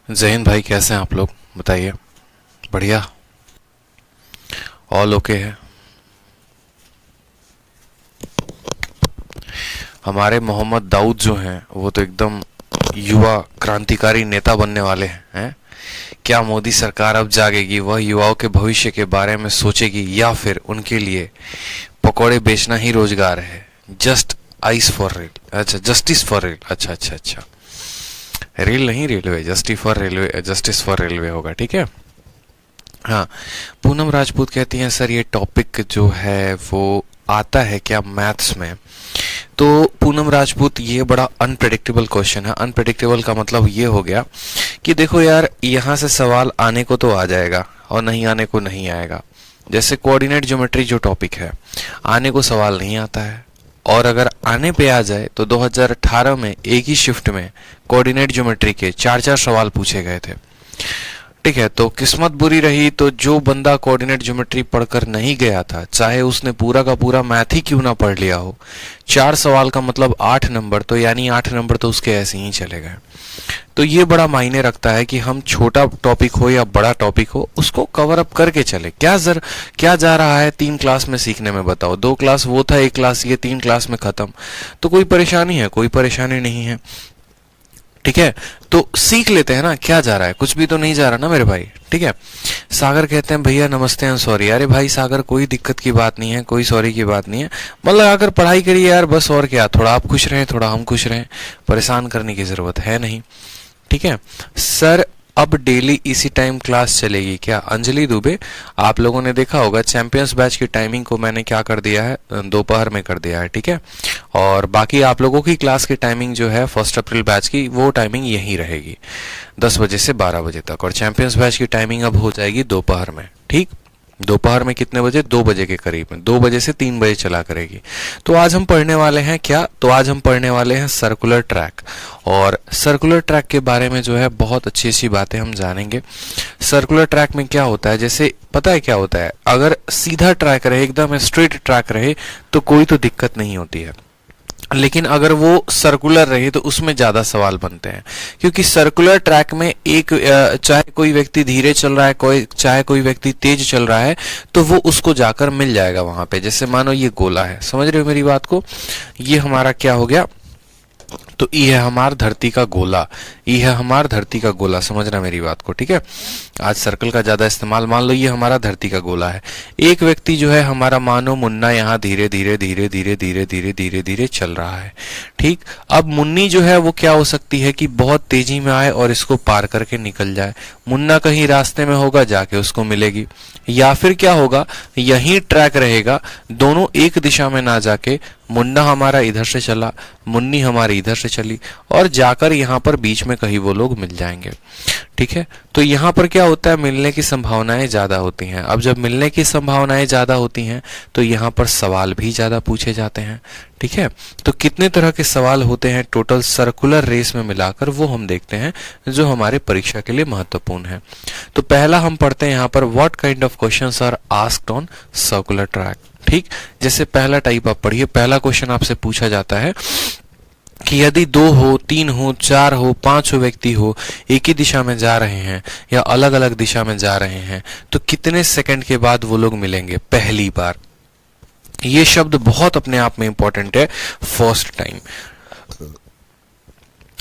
जय हिंद भाई, कैसे हैं आप लोग? बताइए। बढ़िया। ऑल ओके है। हमारे मोहम्मद दाऊद जो हैं वो तो एकदम युवा क्रांतिकारी नेता बनने वाले हैं। क्या मोदी सरकार अब जागेगी, वह युवाओं के भविष्य के बारे में सोचेगी या फिर उनके लिए पकौड़े बेचना ही रोजगार है? जस्ट आइस फॉर रेल, अच्छा जस्टिस फॉर रेल, अच्छा अच्छा अच्छा, रेल नहीं railway, justice for railway, justice for railway होगा, ठीक है। हाँ, पूनम राजपूत कहती हैं सर ये टॉपिक जो है वो आता है क्या मैथ्स में? तो पूनम राजपूत, ये बड़ा अनप्रेडिक्टेबल क्वेश्चन है। अनप्रेडिक्टेबल का मतलब ये हो गया कि देखो यार, यहाँ से सवाल आने को तो आ जाएगा और नहीं आने को नहीं आएगा। जैसे कोऑर्डिनेट ज्योमेट्री जो टॉपिक है, आने को सवाल नहीं आता है, और अगर आने पे आ जाए तो 2018 में एक ही शिफ्ट में कोऑर्डिनेट ज्योमेट्री के 4-4 सवाल पूछे गए थे, ठीक है। तो किस्मत बुरी रही तो जो बंदा कोऑर्डिनेट ज्योमेट्री पढ़कर नहीं गया था, चाहे उसने पूरा का पूरा मैथ ही क्यों ना पढ़ लिया हो, 4 सवाल का मतलब 8 नंबर, तो यानी 8 नंबर तो उसके ऐसे ही चले गए। तो ये बड़ा मायने रखता है कि हम छोटा टॉपिक हो या बड़ा टॉपिक हो, उसको कवर अप करके चले। क्या जा रहा है 3 क्लास में सीखने में, बताओ? 2 क्लास वो था, 1 क्लास ये, 3 क्लास में खत्म। तो कोई परेशानी है? कोई परेशानी नहीं है, ठीक है। तो सीख लेते हैं ना, क्या जा रहा है? कुछ भी तो नहीं जा रहा ना मेरे भाई, ठीक है। सागर कहते हैं भैया नमस्ते एंड सॉरी। अरे भाई सागर, कोई दिक्कत की बात नहीं है, कोई सॉरी की बात नहीं है। मतलब आकर पढ़ाई करिए यार, बस। और क्या, थोड़ा आप खुश रहें, थोड़ा हम खुश रहें, परेशान करने की जरूरत है नहीं, ठीक है। सर अब डेली इसी टाइम क्लास चलेगी क्या? अंजलि दुबे, आप लोगों ने देखा होगा चैंपियंस बैच की टाइमिंग को मैंने क्या कर दिया है, दोपहर में कर दिया है, ठीक है। और बाकी आप लोगों की क्लास की टाइमिंग जो है 1 अप्रैल बैच की, वो टाइमिंग यही रहेगी 10 बजे से 12 बजे तक। और चैंपियंस बैच की टाइमिंग अब हो जाएगी दोपहर में, ठीक। दोपहर में कितने बजे? 2 बजे के करीब में, 2 बजे से 3 बजे चला करेगी। तो आज हम पढ़ने वाले हैं क्या? तो आज हम पढ़ने वाले हैं सर्कुलर ट्रैक। और सर्कुलर ट्रैक के बारे में जो है बहुत अच्छी अच्छी बातें हम जानेंगे। सर्कुलर ट्रैक में क्या होता है, जैसे पता है क्या होता है, अगर सीधा ट्रैक रहे, एकदम स्ट्रेट ट्रैक रहे तो कोई तो दिक्कत नहीं होती है, लेकिन अगर वो सर्कुलर रहे तो उसमें ज्यादा सवाल बनते हैं। क्योंकि सर्कुलर ट्रैक में एक चाहे कोई व्यक्ति धीरे चल रहा है, चाहे कोई व्यक्ति तेज चल रहा है, तो वो उसको जाकर मिल जाएगा वहां पे। जैसे मानो ये गोला है, समझ रहे हो मेरी बात को? ये हमारा क्या हो गया? तो ये है हमार धरती का गोला, ये है हमार धरती का गोला, समझना मेरी बात को, ठीक है। आज सर्कल का ज्यादा इस्तेमाल, मान लो ये हमारा धरती का गोला है। एक व्यक्ति जो है हमारा, मानो मुन्ना, यहाँ धीरे धीरे धीरे धीरे धीरे धीरे धीरे धीरे चल रहा है, ठीक। अब मुन्नी जो है वो क्या हो सकती है कि बहुत तेजी में आए और इसको पार करके निकल जाए। मुन्ना कहीं रास्ते में होगा, जाके उसको मिलेगी। या फिर क्या होगा, यही ट्रैक रहेगा, दोनों एक दिशा में ना जाके, मुन्ना हमारा इधर से चला, मुन्नी हमारी इधर से चली, और जाकर यहाँ पर बीच में कहीं वो लोग मिल जाएंगे, ठीक है। तो यहाँ पर क्या होता है, मिलने की संभावनाएं ज्यादा होती हैं। अब जब मिलने की संभावनाएं ज्यादा होती हैं तो यहाँ पर सवाल भी ज्यादा पूछे जाते हैं, ठीक है। तो कितने तरह के सवाल होते हैं टोटल सर्कुलर रेस में मिलाकर, वो हम देखते हैं जो हमारे परीक्षा के लिए महत्वपूर्ण है। तो पहला हम पढ़ते हैं यहाँ पर, what kind of questions are asked on circular track, ठीक। जैसे पहला टाइप आप पढ़िए। पहला क्वेश्चन आपसे पूछा जाता है कि यदि 2 हो, 3 हो, 4 हो, 5 व्यक्ति हो, एक ही दिशा में जा रहे हैं या अलग अलग दिशा में जा रहे हैं, तो कितने सेकंड के बाद वो लोग मिलेंगे पहली बार? ये शब्द बहुत अपने आप में इंपॉर्टेंट है, फर्स्ट टाइम,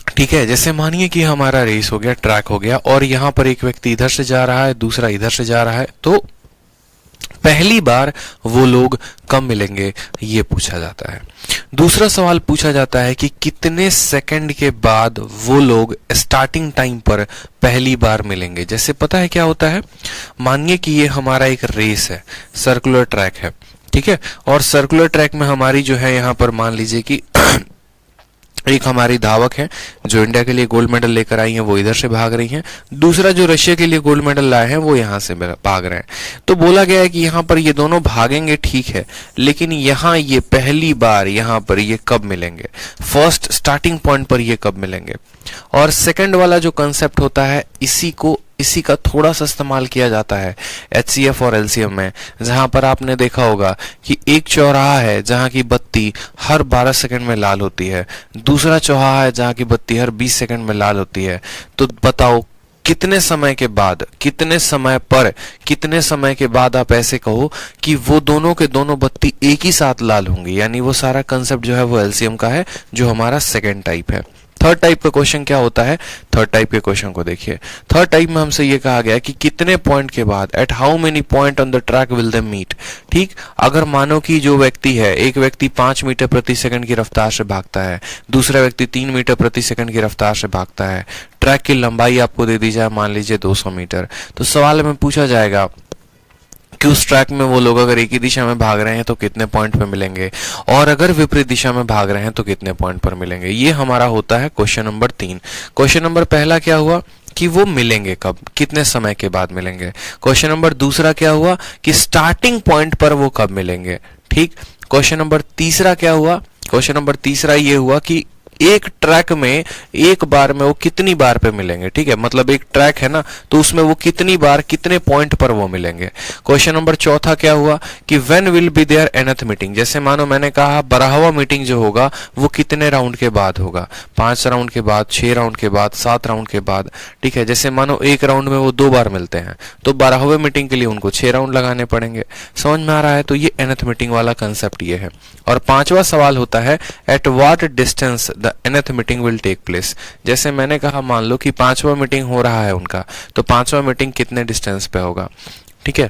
ठीक है। जैसे मानिए कि हमारा रेस हो गया, ट्रैक हो गया, और यहां पर एक व्यक्ति इधर से जा रहा है, दूसरा इधर से जा रहा है, तो पहली बार वो लोग कब मिलेंगे, ये पूछा जाता है। दूसरा सवाल पूछा जाता है कि कितने सेकंड के बाद वो लोग स्टार्टिंग टाइम पर पहली बार मिलेंगे। जैसे पता है क्या होता है, मानिए कि ये हमारा एक रेस है, सर्कुलर ट्रैक है, ठीक है। और सर्कुलर ट्रैक में हमारी जो है, यहाँ पर मान लीजिए कि एक हमारी धावक है जो इंडिया के लिए गोल्ड मेडल लेकर आई हैं, वो इधर से भाग रही हैं। दूसरा जो रशिया के लिए गोल्ड मेडल लाए हैं, वो यहाँ से भाग रहे हैं। तो बोला गया है कि यहाँ पर ये दोनों भागेंगे, ठीक है, लेकिन यहाँ ये पहली बार यहाँ पर ये कब मिलेंगे, फर्स्ट स्टार्टिंग पॉइंट पर ये कब मिलेंगे। और सेकंड वाला जो कंसेप्ट होता है, इसी का थोड़ा सा इस्तेमाल किया जाता है HCF और LCM में, जहां पर आपने देखा होगा कि एक चौराहा है जहां की बत्ती हर 12 सेकंड में लाल होती है, दूसरा चौराहा है जहां की बत्ती हर 20 सेकंड में लाल होती है। तो बताओ कितने समय के बाद, कितने समय पर, कितने समय के बाद आप ऐसे कहो कि वो दोनों के दोनों बत्ती एक ही साथ लाल होंगी, यानी वो सारा कंसेप्ट जो है वो एलसीएम का है, जो हमारा सेकेंड टाइप है। थर्ड टाइप का क्वेश्चन क्या होता है? थर्ड टाइप के क्वेश्चन को देखिए। थर्ड टाइप में हमसे ये कहा गया कि कितने पॉइंट के बाद, at how many point on the track will they meet. ठीक, अगर मानो कि जो व्यक्ति है, एक व्यक्ति 5 मीटर प्रति सेकंड की रफ्तार से भागता है, दूसरा व्यक्ति 3 मीटर प्रति सेकंड की रफ्तार से भागता है, ट्रैक की लंबाई आपको दे दी जाए मान लीजिए 200 मीटर, तो सवाल में पूछा जाएगा कि उस ट्रैक में वो लोग अगर एक ही दिशा में भाग रहे हैं तो कितने पॉइंट पे मिलेंगे, और अगर विपरीत दिशा में भाग रहे हैं तो कितने पॉइंट पर मिलेंगे। ये हमारा होता है क्वेश्चन नंबर 3। क्वेश्चन नंबर पहला क्या हुआ कि वो मिलेंगे कब, कितने समय के बाद मिलेंगे। क्वेश्चन नंबर दूसरा क्या हुआ कि स्टार्टिंग पॉइंट पर वो कब मिलेंगे। ठीक, क्वेश्चन नंबर तीसरा क्या हुआ? क्वेश्चन नंबर तीसरा ये हुआ कि एक ट्रैक में एक बार में वो कितनी बार पे मिलेंगे। ठीक है, मतलब एक ट्रैक है ना, तो उसमें वो कितनी बार, कितने पॉइंट पर वो मिलेंगे। क्वेश्चन नंबर चौथा क्या हुआ कि when will be there nth meeting. जैसे मानो मैंने कहा 12वां मीटिंग जो होगा वो कितने राउंड के बाद होगा, 5 राउंड के बाद, 6 राउंड के बाद, 7 राउंड के बाद। ठीक है, जैसे मानो एक राउंड में वो 2 बार मिलते हैं तो 12वें मीटिंग के लिए उनको 6 राउंड लगाने पड़ेंगे। समझ में आ रहा है? तो ये एनथ मीटिंग वाला कंसेप्ट ये है। और 5वां सवाल होता है at what distance the nth meeting will take place. जैसे मैंने कहा मान लो कि 5वां मीटिंग हो रहा है उनका, तो 5वां मीटिंग कितने डिस्टेंस पे होगा। ठीक है,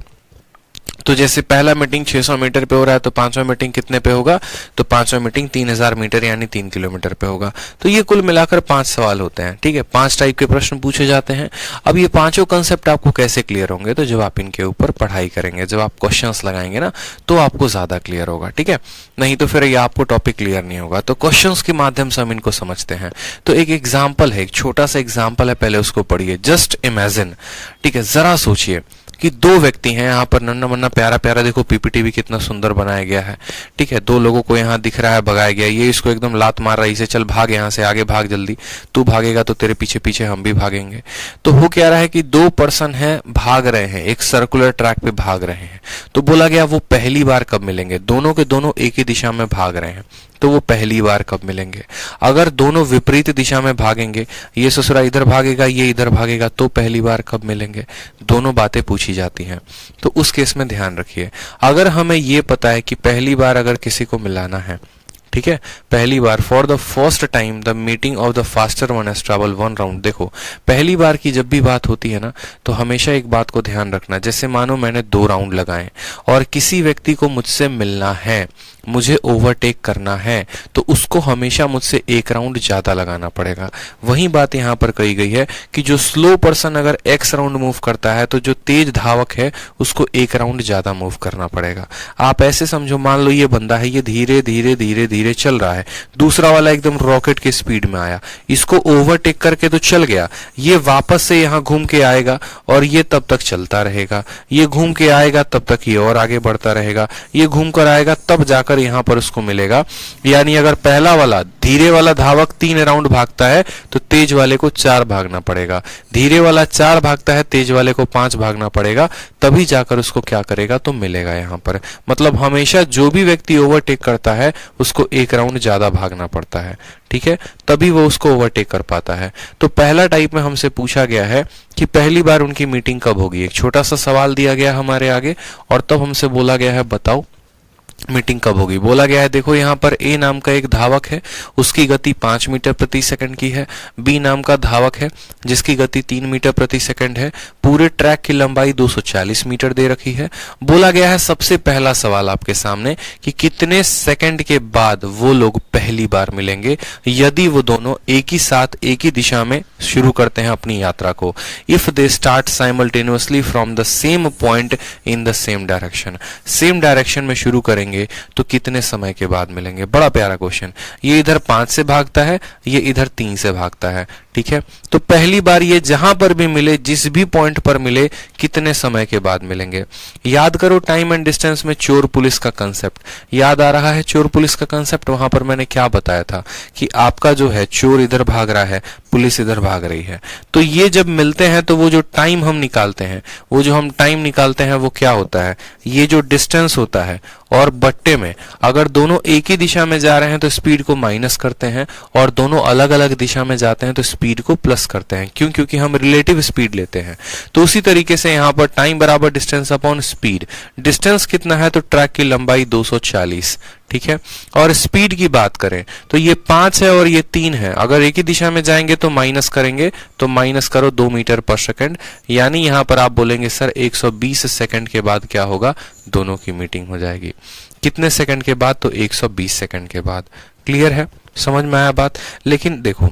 तो जैसे पहला मीटिंग 600 मीटर पे हो रहा है तो 5वां मीटिंग कितने पे होगा, तो 5वां मीटिंग 3000 मीटर यानी 3 किलोमीटर पे होगा। तो ये कुल मिलाकर 5 सवाल होते हैं। ठीक है, 5 टाइप के प्रश्न पूछे जाते हैं। अब ये पांचों कंसेप्ट आपको कैसे क्लियर होंगे, तो जब आप इनके ऊपर पढ़ाई करेंगे, जब आप क्वेश्चंस लगाएंगे ना, तो आपको ज्यादा क्लियर होगा। ठीक है, नहीं तो फिर ये आपको टॉपिक क्लियर नहीं होगा। तो क्वेश्चंस के माध्यम से हम इनको समझते हैं। तो एक एग्जाम्पल है, एक छोटा सा एग्जाम्पल है, पहले उसको पढ़िए। जस्ट इमेजिन, ठीक है, जरा सोचिए कि 2 व्यक्ति हैं यहाँ पर, नन्ना मन्ना प्यारा प्यारा, देखो पीपीटी भी कितना सुंदर बनाया गया है। ठीक है, 2 लोगों को यहाँ दिख रहा है भगाया गया, ये इसको एकदम लात मार रहा है, इसे चल भाग यहाँ से, आगे भाग जल्दी, तू भागेगा तो तेरे पीछे पीछे हम भी भागेंगे। तो हो क्या रहा है कि 2 पर्सन हैं, भाग रहे हैं, एक सर्कुलर ट्रैक पे भाग रहे हैं। तो बोला गया वो पहली बार कब मिलेंगे। दोनों के दोनों एक ही दिशा में भाग रहे हैं तो वो पहली बार कब मिलेंगे। अगर दोनों विपरीत दिशा में भागेंगे, ये ससुरा इधर भागेगा, ये इधर भागेगा, तो पहली बार कब मिलेंगे। दोनों बातें पूछी जाती हैं। तो उस केस में ध्यान रखिए, अगर हमें ये पता है कि पहली बार अगर किसी को मिलाना है, ठीक है, पहली बार for the first time the meeting of the faster one has travel 1 round. देखो पहली बार की जब भी बात होती है ना, तो हमेशा एक बात को ध्यान रखना, जैसे मानो मैंने 2 राउंड लगाए और किसी व्यक्ति को मुझसे मिलना है, मुझे ओवरटेक करना है, तो उसको हमेशा मुझसे 1 राउंड ज्यादा लगाना पड़ेगा। वही बात यहाँ पर कही गई है कि जो स्लो पर्सन अगर x राउंड मूव करता है तो जो तेज धावक है उसको 1 राउंड ज्यादा मूव करना पड़ेगा। आप ऐसे समझो, मान लो ये बंदा है, ये धीरे धीरे धीरे धीरे चल रहा है, दूसरा वाला एकदम रॉकेट के स्पीड में आया, इसको ओवरटेक करके तो चल गया, ये वापस से यहाँ घूम के आएगा और ये तब तक चलता रहेगा, ये घूम के आएगा तब तक ये और आगे बढ़ता रहेगा, ये घूम कर आएगा तब जाकर यहाँ पर उसको मिलेगा। यानी अगर पहला वाला धीरे वाला धावक 3 राउंड भागता है तो तेज वाले को 4 भागना पड़ेगा, धीरे वाला 4 भागता है, तेज वाले को 5 भागना पड़ेगा, तभी जाकर उसको क्या करेगा तो मिलेगा यहाँ पर। मतलब हमेशा जो भी व्यक्ति ओवरटेक करता है उसको 1 राउंड ज्यादा भागना पड़ता है। ठीक है, तभी वो उसको ओवरटेक कर पाता है। तो पहला टाइप में हमसे पूछा गया है कि पहली बार उनकी मीटिंग कब होगी। एक छोटा सा सवाल दिया गया हमारे आगे और तब हमसे बोला गया है बताओ मीटिंग कब होगी। बोला गया है, देखो यहाँ पर ए नाम का एक धावक है, उसकी गति 5 मीटर प्रति सेकंड की है। बी नाम का धावक है जिसकी गति 3 मीटर प्रति सेकंड है। पूरे ट्रैक की लंबाई 240 मीटर दे रखी है। बोला गया है सबसे पहला सवाल आपके सामने कि कितने सेकंड के बाद वो लोग पहली बार मिलेंगे यदि वो दोनों एक ही साथ एक ही दिशा में शुरू करते हैं अपनी यात्रा को। If they start simultaneously from the same point in the same direction, same direction में शुरू करेंगे तो कितने समय के बाद मिलेंगे। बड़ा प्यारा क्वेश्चन। ये इधर 5 से भागता है, ये इधर 3 से भागता है। ठीक है, तो पहली बार ये जहां पर भी मिले, जिस भी पॉइंट पर मिले, कितने समय के बाद मिलेंगे। याद करो टाइम एंड डिस्टेंस में चोर पुलिस का कंसेप्ट याद आ रहा है। चोर पुलिस का कंसेप्ट वहां पर मैंने क्या बताया था कि आपका जो है चोर इधर भाग रहा है, पुलिस इधर भाग रही है, तो ये जब मिलते हैं तो वो जो टाइम हम निकालते हैं, वो जो हम टाइम निकालते हैं वो क्या होता है, ये जो डिस्टेंस होता है और बट्टे में अगर दोनों एक ही दिशा में जा रहे हैं तो स्पीड को माइनस करते हैं, और दोनों अलग अलग दिशा में जाते हैं तो स्पीड को प्लस करते हैं। क्यों? क्योंकि हम रिलेटिव स्पीड लेते हैं। तो उसी तरीके से यहाँ पर टाइम बराबर डिस्टेंस अपॉन स्पीड। डिस्टेंस कितना है? तो ट्रैक की लंबाई 240, ठीक है। और स्पीड की बात करें तो ये 5 है और ये 3 है। अगर एक ही दिशा में जाएंगे तो माइनस करेंगे, तो माइनस करो 2 मीटर पर सेकंड, यानी यहां पर आप बोलेंगे सर 120 सेकंड के बाद क्या होगा? दोनों की मीटिंग हो जाएगी। कितने सेकंड के बाद? तो 120 सेकंड के बाद। क्लियर है? समझ में आया बात? लेकिन देखो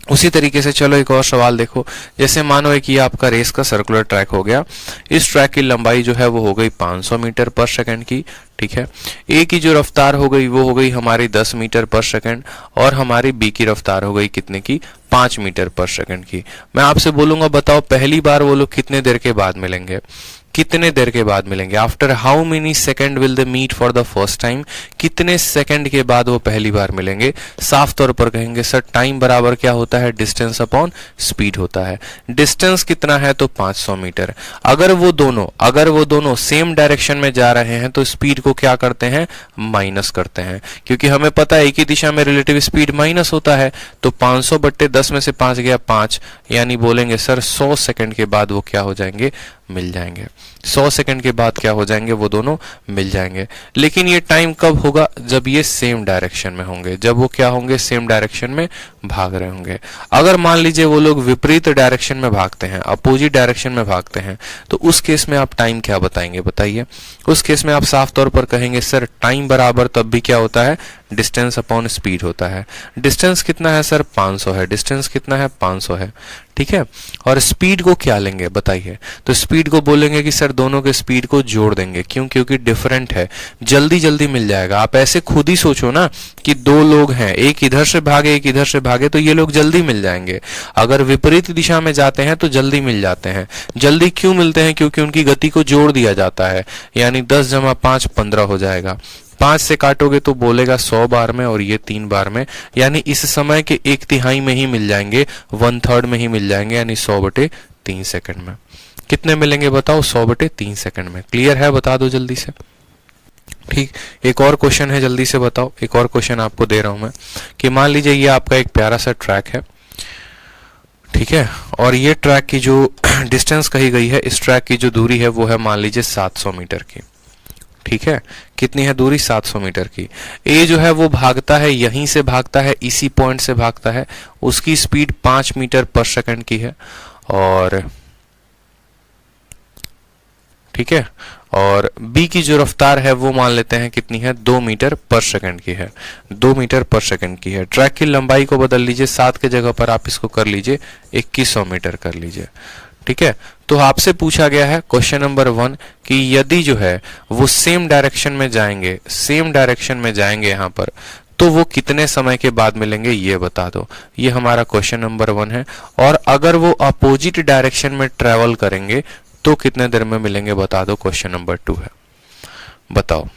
उसी तरीके से चलो एक और सवाल देखो। जैसे मानो एक ये आपका रेस का सर्कुलर ट्रैक हो गया। इस ट्रैक की लंबाई जो है वो हो गई 500 मीटर पर सेकंड की, ठीक है। ए की जो रफ्तार हो गई वो हो गई हमारी 10 मीटर पर सेकंड, और हमारी बी की रफ्तार हो गई कितने की? 5 मीटर पर सेकंड की। मैं आपसे बोलूंगा बताओ पहली बार वो लोग कितने देर के बाद मिलेंगे? कितने देर के बाद मिलेंगे? After how many second will they meet for the first time? कितने सेकंड के बाद वो पहली बार मिलेंगे? साफ तौर पर कहेंगे सर टाइम बराबर क्या होता है? डिस्टेंस अपॉन स्पीड होता है। डिस्टेंस कितना है? तो 500 मीटर। अगर वो दोनों सेम डायरेक्शन में जा रहे हैं तो स्पीड को क्या करते हैं? माइनस करते हैं, क्योंकि हमें पता है एक ही दिशा में रिलेटिव स्पीड माइनस होता है। तो 500 बट्टे 10 में से 5 गया 5, यानी बोलेंगे सर 100 सेकंड के बाद वो क्या हो जाएंगे? मिल जाएंगे। 100 सेकंड के बाद क्या हो जाएंगे? वो दोनों मिल जाएंगे। लेकिन ये टाइम कब होगा? जब ये सेम डायरेक्शन में होंगे। जब वो क्या होंगे? सेम डायरेक्शन में भाग रहे होंगे। अगर मान लीजिए वो लोग विपरीत डायरेक्शन में भागते हैं, अपोजिट डायरेक्शन में भागते हैं, तो उस केस में आप टाइम क्या बताएंगे? बताइए। उस केस में आप साफ तौर पर कहेंगे सर टाइम बराबर तब भी क्या होता है? डिस्टेंस अपॉन स्पीड होता है। डिस्टेंस कितना है सर? 500 है। डिस्टेंस कितना है? 500 है, ठीक है। और स्पीड को क्या लेंगे बताइए? तो स्पीड को बोलेंगे कि सर दोनों के स्पीड को जोड़ देंगे। क्यों? क्योंकि डिफरेंट है, जल्दी जल्दी मिल जाएगा। आप ऐसे खुद ही सोचो ना कि दो लोग हैं, एक इधर से भागे एक इधर से भागे, तो ये लोग जल्दी मिल जाएंगे। अगर विपरीत दिशा में जाते हैं तो जल्दी मिल जाते हैं। जल्दी क्यों मिलते हैं? क्योंकि उनकी गति को जोड़ दिया जाता है, यानी 10 जमा 5 15 हो जाएगा। 5 से काटोगे तो बोलेगा 100 बार में, और ये 3 बार में, यानी इस समय के 1/3 में ही मिल जाएंगे, 1/3 में ही मिल जाएंगे, यानी 100/3 सेकंड में। कितने मिलेंगे बताओ? 100/3 सेकंड में। क्लियर है? बता दो जल्दी से। ठीक, एक और क्वेश्चन है, जल्दी से बताओ। एक और क्वेश्चन आपको दे रहा हूं मैं कि मान लीजिए ये आपका एक प्यारा सा ट्रैक है, ठीक है, और ये ट्रैक की जो डिस्टेंस कही गई है, इस ट्रैक की जो दूरी है वो है मान लीजिए 700 मीटर की, ठीक है। कितनी है दूरी? 700 मीटर की। ए जो है वो भागता है, यहीं से भागता है, इसी पॉइंट से भागता है। उसकी स्पीड 5 मीटर पर सेकंड की है, और ठीक है। और बी की जो रफ्तार है वो मान लेते हैं कितनी है? 2 मीटर पर सेकंड की है। 2 मीटर पर सेकंड की है। ट्रैक की लंबाई को बदल लीजिए, 7 के जगह पर आप इसको कर लीजिए 2100 मीटर कर लीजिए, ठीक है। तो आपसे पूछा गया है क्वेश्चन नंबर 1 कि यदि जो है वो सेम डायरेक्शन में जाएंगे, सेम डायरेक्शन में जाएंगे यहाँ पर, तो वो कितने समय के बाद मिलेंगे ये बता दो। ये हमारा क्वेश्चन नंबर 1 है। और अगर वो अपोजिट डायरेक्शन में ट्रेवल करेंगे तो कितने देर में मिलेंगे बता दो। क्वेश्चन नंबर 2 है, बताओ।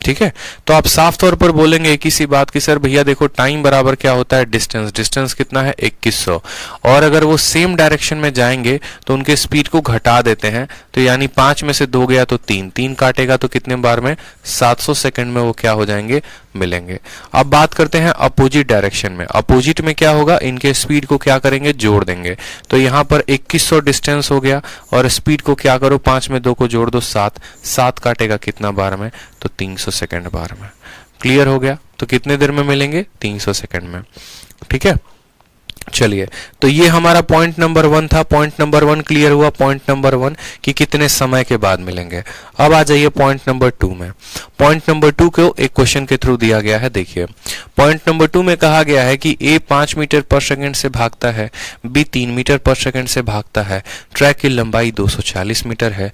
ठीक है, तो आप साफ तौर पर बोलेंगे एक ही सी बात कि सर भैया देखो टाइम बराबर क्या होता है? डिस्टेंस। डिस्टेंस कितना है? 2100। और अगर वो सेम डायरेक्शन में जाएंगे तो उनके स्पीड को घटा देते हैं, तो यानी 5 में से 2 गया तो 3 काटेगा तो कितने बार में? 700 सेकंड में वो क्या हो जाएंगे? मिलेंगे। अब बात करते हैं अपोजिट डायरेक्शन में। अपोजिट में क्या होगा? इनके स्पीड को क्या करेंगे? जोड़ देंगे। तो यहाँ पर 2100 डिस्टेंस हो गया, और स्पीड को क्या करो? 5 में 2 को जोड़ दो 7 काटेगा कितना बार में? तो 300 सेकंड बार में। क्लियर हो गया? तो कितने देर में मिलेंगे? 300 सेकंड में, ठीक है। चलिए, तो ये हमारा पॉइंट नंबर 1 था। पॉइंट नंबर 1 क्लियर हुआ। पॉइंट नंबर 1 कि कितने समय के बाद मिलेंगे। अब आ जाइए पॉइंट नंबर 2 में। पॉइंट नंबर 2 को एक क्वेश्चन के थ्रू दिया गया है। देखिए, पॉइंट नंबर 2 में कहा गया है कि ए 5 मीटर पर सेकंड से भागता है, बी 3 मीटर पर सेकंड से भागता है, ट्रैक की लंबाई 240 मीटर है,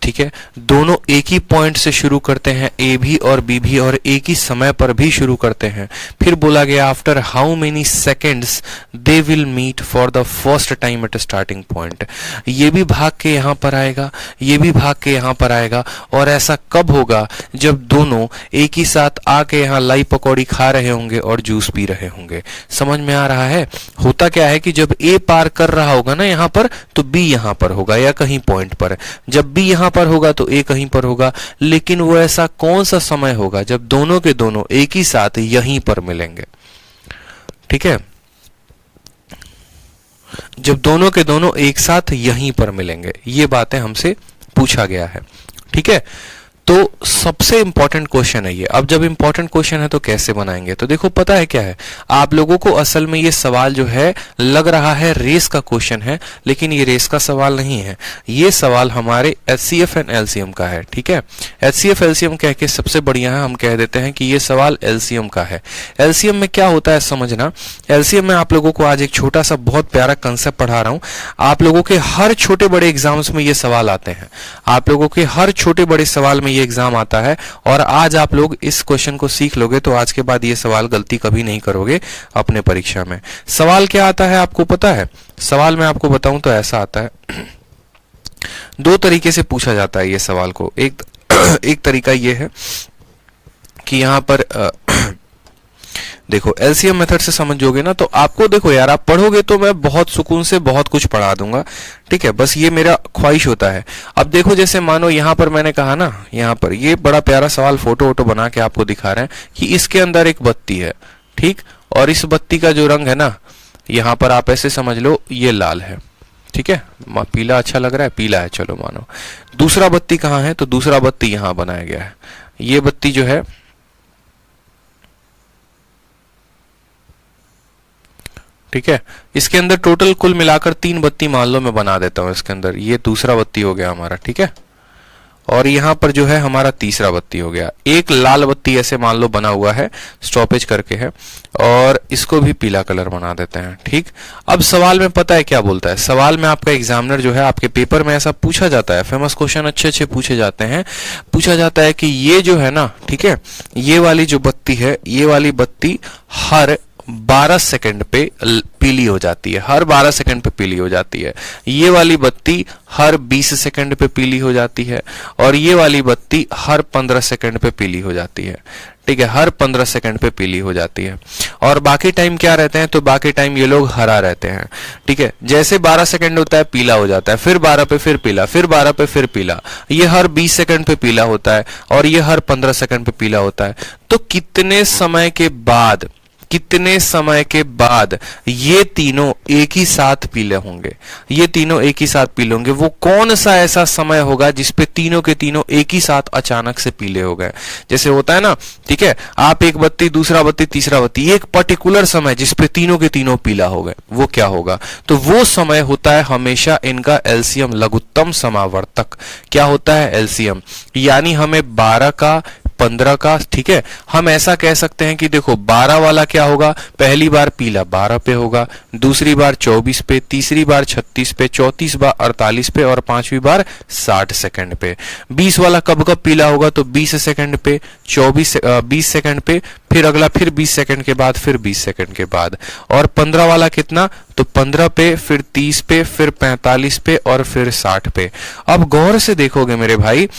ठीक है, दोनों एक ही पॉइंट से शुरू करते हैं, ए भी और बी भी, और एक ही समय पर भी शुरू करते हैं। फिर बोला गया after how many seconds they will meet for the first time at starting point. ये भी भाग के यहाँ पर आएगा, ये भी भाग के यहाँ पर आएगा, और ऐसा कब होगा जब दोनों एक ही साथ आके यहाँ लाई पकौड़ी खा रहे होंगे और जूस पी रहे होंगे। समझ में आ रहा है? होता क्या है कि जब ए पार कर रहा होगा ना यहाँ पर, तो बी यहाँ पर होगा या कहीं पॉइंट पर। जब बी यहाँ पर होगा तो ए कहीं पर होगा, लेकिन वो ऐसा कौन सा समय होगा जब दोनों के दोनों एक ही साथ यहीं पर मिलेंगे? ठीक है, जब दोनों के दोनों एक साथ यहीं पर मिलेंगे, ये बातें हमसे पूछा गया है। ठीक है, तो सबसे इंपॉर्टेंट क्वेश्चन है ये। अब जब इंपॉर्टेंट क्वेश्चन है तो कैसे बनाएंगे? तो देखो, पता है क्या है, आप लोगों को असल में ये सवाल जो है लग रहा है रेस का क्वेश्चन है, लेकिन ये रेस का सवाल नहीं है। ये सवाल हमारे HCF एंड LCM का है। ठीक है, HCF LCM कह के सबसे बढ़िया है, हम कह देते हैं कि ये सवाल LCM का है। LCM में क्या होता है समझना। LCM में आप लोगों को आज एक छोटा सा बहुत प्यारा कंसेप्ट पढ़ा रहा हूं। आप लोगों के हर छोटे बड़े एग्जाम्स में ये सवाल आते हैं, आप लोगों के हर छोटे बड़े सवाल में ये एग्जाम आता है, और आज आप लोग इस क्वेश्चन को सीख लोगे तो आज के बाद ये सवाल गलती कभी नहीं करोगे अपने परीक्षा में। सवाल क्या आता है आपको पता है? सवाल मैं आपको बताऊं तो ऐसा आता है, दो तरीके से पूछा जाता है ये सवाल को। एक तरीका ये है कि यहां पर देखो, LCM मेथड से समझोगे ना तो आपको, देखो यार, आप पढ़ोगे तो मैं बहुत सुकून से बहुत कुछ पढ़ा दूंगा। ठीक है, बस ये मेरा ख्वाहिश होता है। अब देखो, जैसे मानो यहां पर मैंने कहा ना, यहां पर ये बड़ा प्यारा सवाल फोटो वोटो बना के आपको दिखा रहे हैं कि इसके अंदर एक बत्ती है, ठीक, और इस बत्ती का जो रंग है ना, यहां पर आप ऐसे समझ लो ये लाल है। ठीक है, पीला अच्छा लग रहा है, पीला है, चलो मानो। दूसरा बत्ती कहाँ है? तो दूसरा बत्ती यहां बनाया गया है। ये बत्ती जो है, ठीक है, इसके अंदर टोटल कुल मिलाकर 3 बत्ती मान लो मैं बना देता हूं इसके अंदर। ये दूसरा बत्ती हो गया हमारा, ठीक है, और यहां पर जो है हमारा तीसरा बत्ती हो गया। एक लाल बत्ती ऐसे मान लो बना हुआ है, स्टॉपेज करके है, और इसको भी पीला कलर बना देते हैं। ठीक, अब सवाल में पता है क्या बोलता है? सवाल में आपका एग्जामिनर जो है, आपके पेपर में ऐसा पूछा जाता है, फेमस क्वेश्चन अच्छे अच्छे पूछे जाते हैं। पूछा जाता है कि ये जो है ना, ठीक है, ये वाली जो बत्ती है, ये वाली बत्ती हर 12 सेकंड पे पीली हो जाती है, हर 12 सेकंड पे पीली हो जाती है। ये वाली बत्ती हर 20 सेकंड पे पीली हो जाती है, और ये वाली बत्ती हर 15 सेकंड पे पीली हो जाती है। ठीक है, हर 15 सेकंड पे पीली हो जाती है, और बाकी टाइम क्या रहते हैं? तो बाकी टाइम ये लोग हरा रहते हैं। ठीक है, जैसे 12 सेकंड होता है पीला हो जाता है, फिर 12 पे फिर पीला, फिर 12 पे फिर पीला। ये हर 20 सेकंड पे पीला होता है, और ये हर 15 सेकंड पे पीला होता है। तो कितने समय के बाद ये तीनों एक ही साथ पीले होंगे? ये तीनों एक ही साथ पीले होंगे। वो कौन सा ऐसा समय होगा जिसपे तीनों के तीनों एक ही साथ अचानक से पीले हो गए? जैसे होता है ना, ठीक है, आप एक बत्ती, दूसरा बत्ती, तीसरा बत्ती, एक पर्टिकुलर समय जिसपे तीनों के तीनों पीला हो गए, वो क्या होगा? तो वो समय होता है हमेशा इनका LCM, लघुत्तम समावर्तक। क्या होता है? LCM। यानी हमें 12 का, 15 का, ठीक है, हम ऐसा कह सकते हैं कि देखो 12 वाला क्या होगा? पहली बार पीला 12 पे होगा, दूसरी बार 24 पे, तीसरी बार 36 पे, चौथी बार 48 पे, और 5वीं बार 60 सेकंड पे। 20 वाला कब कब पीला होगा? तो 20 सेकंड पे, 20 सेकंड पे, फिर अगला फिर 20 सेकंड के बाद, फिर 20 सेकंड के बाद। और 15 वाला कितना? तो 15 पे, फिर 30 पे, फिर 45 पे, और फिर 60 पे। अब गौर से देखोगे मेरे भाई,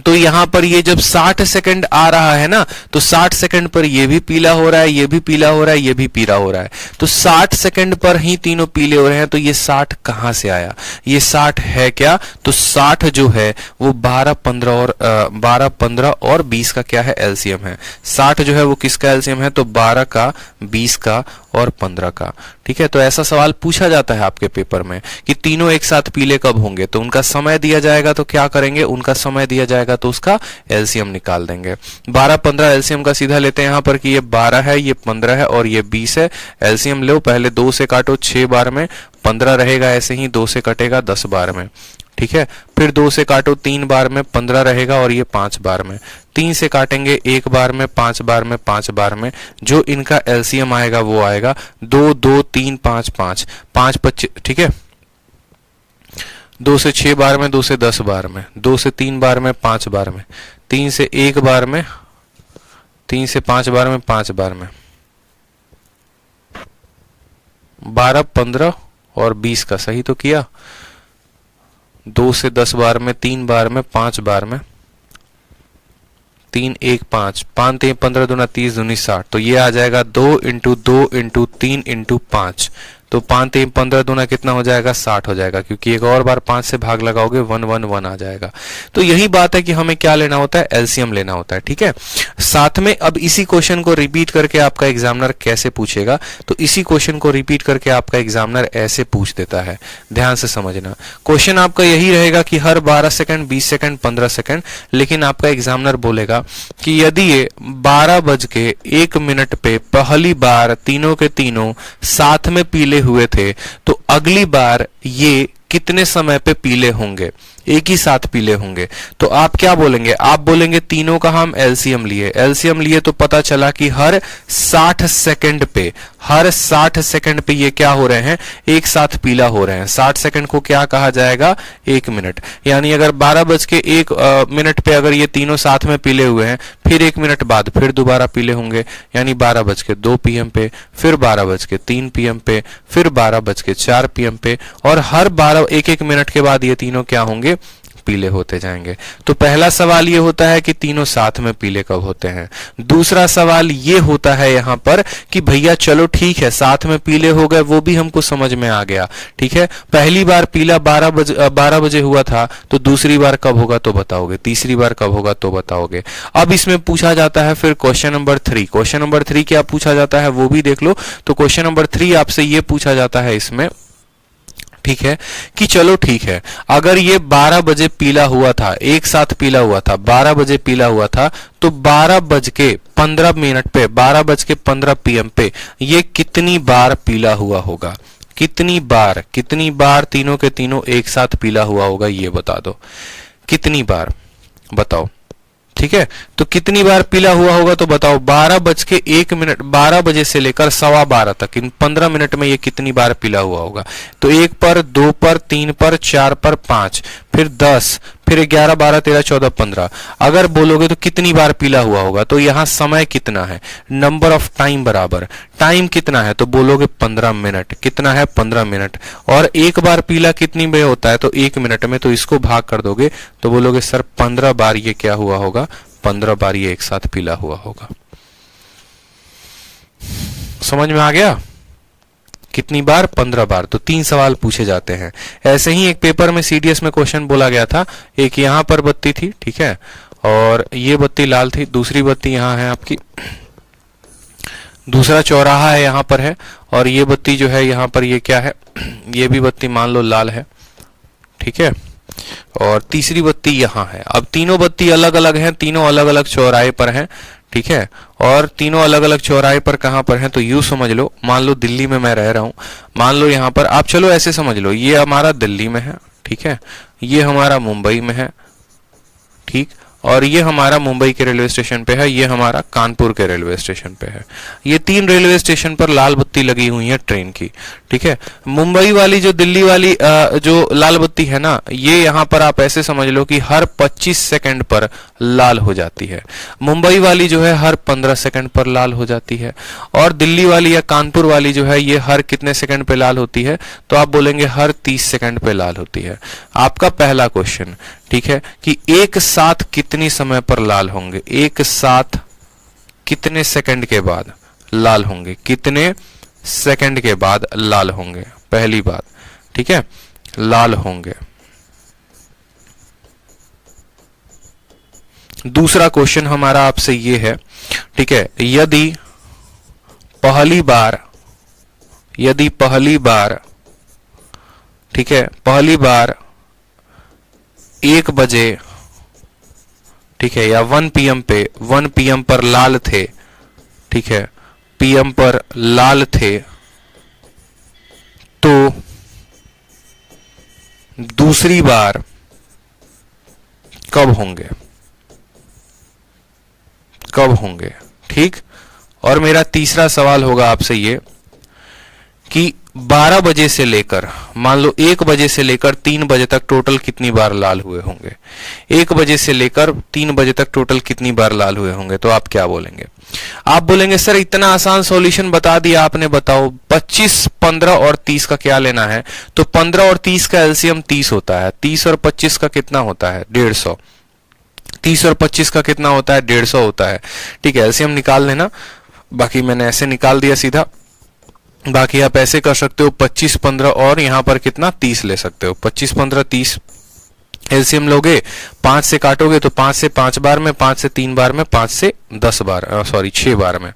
तो यहां पर ये जब 60 सेकंड आ रहा है ना, तो 60 सेकंड पर ये भी पीला हो रहा है, ये भी पीला हो रहा है, ये भी पीला हो रहा है। तो 60 सेकंड पर ही तीनों पीले हो रहे हैं। तो ये 60 कहां से आया? ये 60 है क्या? तो 60 जो है वो 12, 15 और 20 का क्या है? LCM है। 60 जो है वो किसका LCM है? तो 12 का, 20 का और 15 का। ठीक है, तो ऐसा सवाल पूछा जाता है आपके पेपर में कि तीनों एक साथ पीले कब होंगे? तो उनका समय दिया जाएगा, तो क्या करेंगे? उनका समय दिया जाएगा तो उसका LCM निकाल देंगे। 12, 15 LCM का सीधा लेते हैं यहां पर कि ये 12 है, ये 15 है और ये 20 है। LCM लो, पहले 2 से काटो 6 बार में, 15 रहेगा, ऐसे ही 2 से कटेगा 10 बार में। ठीक है, फिर 2 से काटो 3 बार में, 15 रहेगा, और ये 5 बार में। 3 से काटेंगे 1 बार में, 5 बार में, 5 बार में। जो इनका LCM आएगा वो आएगा 2, 2, 3, 5, 5, 5, 25। ठीक है, 2 से 6 बार में, 2 से 10 बार में, 2 से 3 बार में, 5 बार में, 3 से 1 बार में, 3 से 5 बार में, 5 बार में, 12, 15 और 20 का सही तो किया। 2 से 10 बार में, 3 बार में, 5 बार में, 3 1 5, 5 3 15 दूना 30 दूनी 60, तो ये आ जाएगा 2 इंटू 2 इंटू 3 इंटू 5, तो 5 3 15 दूना कितना हो जाएगा, 60 हो जाएगा, क्योंकि एक और बार 5 से भाग लगाओगे 1 1 1 आ जाएगा। तो यही बात है कि हमें क्या लेना होता है, एलसीएम लेना होता है। ठीक है, साथ में अब इसी क्वेश्चन को रिपीट करके आपका एग्जामिनर कैसे पूछेगा, तो इसी क्वेश्चन को रिपीट करके आपका एग्जामिनर ऐसे पूछ देता है। ध्यान से समझना, क्वेश्चन आपका यही रहेगा कि हर 12 सेकंड, 20 सेकंड, 15 सेकंड, लेकिन आपका एग्जामिनर बोलेगा कि यदि ये 12:01 पे पहली बार तीनों के तीनों साथ में पीले हुए थे, तो अगली बार ये कितने समय पे पीले होंगे, एक ही साथ पीले होंगे। तो आप क्या बोलेंगे, आप बोलेंगे तीनों का हम एलसीएम लिए, एलसीएम लिए तो पता चला कि हर 60 सेकंड पे, हर 60 सेकंड पे ये क्या हो रहे हैं, एक साथ पीला हो रहे हैं। 60 सेकंड को क्या कहा जाएगा, 1 मिनट। यानी अगर 12:01 पे अगर ये तीनों साथ में पीले हुए हैं, फिर 1 मिनट बाद फिर दोबारा पीले होंगे, यानी 12:02 PM पे, फिर 12:03 PM पे, फिर 12:04 PM पे, और हर 1 मिनट के बाद ये तीनों क्या होंगे, पीले होते जाएंगे। तो पहला सवाल ये होता है कि तीनों साथ में पीले कब होते हैं। दूसरा सवाल ये होता है यहां पर कि भैया चलो ठीक है, साथ में पीले हो गए, वो भी हमको समझ में आ गया। ठीक है, पहली बार पीला 12 बजे हुआ था, तो दूसरी बार कब होगा तो बताओगे, तीसरी बार कब होगा तो बताओगे। अब इसमें पूछा जाता है फिर क्वेश्चन नंबर 3। क्वेश्चन नंबर 3 क्या पूछा जाता है वो भी देख लो। तो क्वेश्चन नंबर 3 आपसे ये पूछा जाता है इसमें, ठीक है, कि चलो ठीक है, अगर ये 12 बजे पीला हुआ था, एक साथ पीला हुआ था, 12 बजे पीला हुआ था, तो 12:15 पे, 12:15 PM पे ये कितनी बार पीला हुआ होगा, कितनी बार तीनों के तीनों एक साथ पीला हुआ होगा, ये बता दो कितनी बार, बताओ। ठीक है, तो कितनी बार पीला हुआ होगा तो बताओ। 12:01, 12 बजे से लेकर 12:15 तक, इन 15 मिनट में ये कितनी बार पीला हुआ होगा। तो 1 पर, 2 पर, 3 पर, 4 पर, 5, फिर 10, फिर 11 12 13 14 15। अगर बोलोगे तो कितनी बार पीला हुआ होगा, तो यहां समय कितना है, नंबर ऑफ टाइम बराबर टाइम कितना है, तो बोलोगे 15 मिनट। कितना है, 15 मिनट। और एक बार पीला कितनी में होता है, तो 1 मिनट में, तो इसको भाग कर दोगे तो बोलोगे सर 15 बार ये क्या हुआ होगा, 15 बार ये एक साथ पीला हुआ होगा। समझ में आ गया, कितनी बार, 15 बार। तो 3 सवाल पूछे जाते हैं। ऐसे ही एक पेपर में सीडीएस में क्वेश्चन बोला गया था, एक यहां पर बत्ती थी, ठीक है, और ये बत्ती लाल थी, दूसरी बत्ती यहां है आपकी, दूसरा चौराहा है यहां पर है, और ये बत्ती जो है यहां पर ये क्या है, ये भी बत्ती मान लो लाल है, ठीक है, और तीसरी बत्ती यहां है। अब तीनों बत्ती अलग अलग हैं, तीनों अलग अलग चौराहे पर हैं, ठीक है, और तीनों अलग अलग चौराहे पर कहां पर हैं, तो यूं समझ लो, मान लो दिल्ली में मैं रह रहा हूं, मान लो यहां पर आप, चलो ऐसे समझ लो, ये हमारा दिल्ली में है, ठीक है, ये हमारा मुंबई में है, ठीक, और ये हमारा मुंबई के रेलवे स्टेशन पे है, ये हमारा कानपुर के रेलवे स्टेशन पे है। ये 3 रेलवे स्टेशन पर लाल बत्ती लगी हुई है ट्रेन की, ठीक है। मुंबई वाली जो, दिल्ली वाली जो लाल बत्ती है ना, ये यहाँ पर आप ऐसे समझ लो कि हर 25 सेकंड पर लाल हो जाती है। मुंबई वाली जो है हर 15 सेकंड पर लाल हो जाती है, और दिल्ली वाली या कानपुर वाली जो है ये हर कितने सेकंड पे लाल होती है, तो आप बोलेंगे हर 30 सेकंड पे लाल होती है। आपका पहला क्वेश्चन, ठीक है, कि एक साथ कितनी समय पर लाल होंगे, एक साथ कितने सेकंड के बाद लाल होंगे, कितने सेकंड के बाद लाल होंगे, पहली बात, ठीक है, लाल होंगे। दूसरा क्वेश्चन हमारा आपसे ये है, ठीक है, यदि पहली बार, ठीक है, पहली बार 1 बजे, ठीक है, या 1 PM पर लाल थे, ठीक है, PM पर लाल थे, तो दूसरी बार कब होंगे, कब होंगे, ठीक। और मेरा तीसरा सवाल होगा आपसे ये कि 12 बजे से लेकर, मान लो 1 बजे से लेकर 3 बजे तक टोटल कितनी बार लाल हुए होंगे? 1 बजे से लेकर 3 बजे तक टोटल कितनी बार लाल हुए होंगे? तो आप क्या बोलेंगे? आप बोलेंगे सर इतना आसान सॉल्यूशन बता दिया आपने, बताओ 25, 15 और 30 का क्या लेना है? तो 15 और 30 का एलसीएम 30 होता है। 30 और 25 का कितना होता है? 150। 30 और 25 का कितना होता है? 150 होता है। ठीक है, एलसीएम निकाल लेना। बाकी मैंने ऐसे निकाल दिया सीधा। बाकी आप ऐसे कर सकते हो 25, 15 और यहाँ पर कितना 30 ले सकते हो। 25, 15, 30 एलसीएम लोगे, 5 से काटोगे तो 5 से 5 बार में, 5 से 3 बार में, 5 से 10 बार, सॉरी 6 बार में।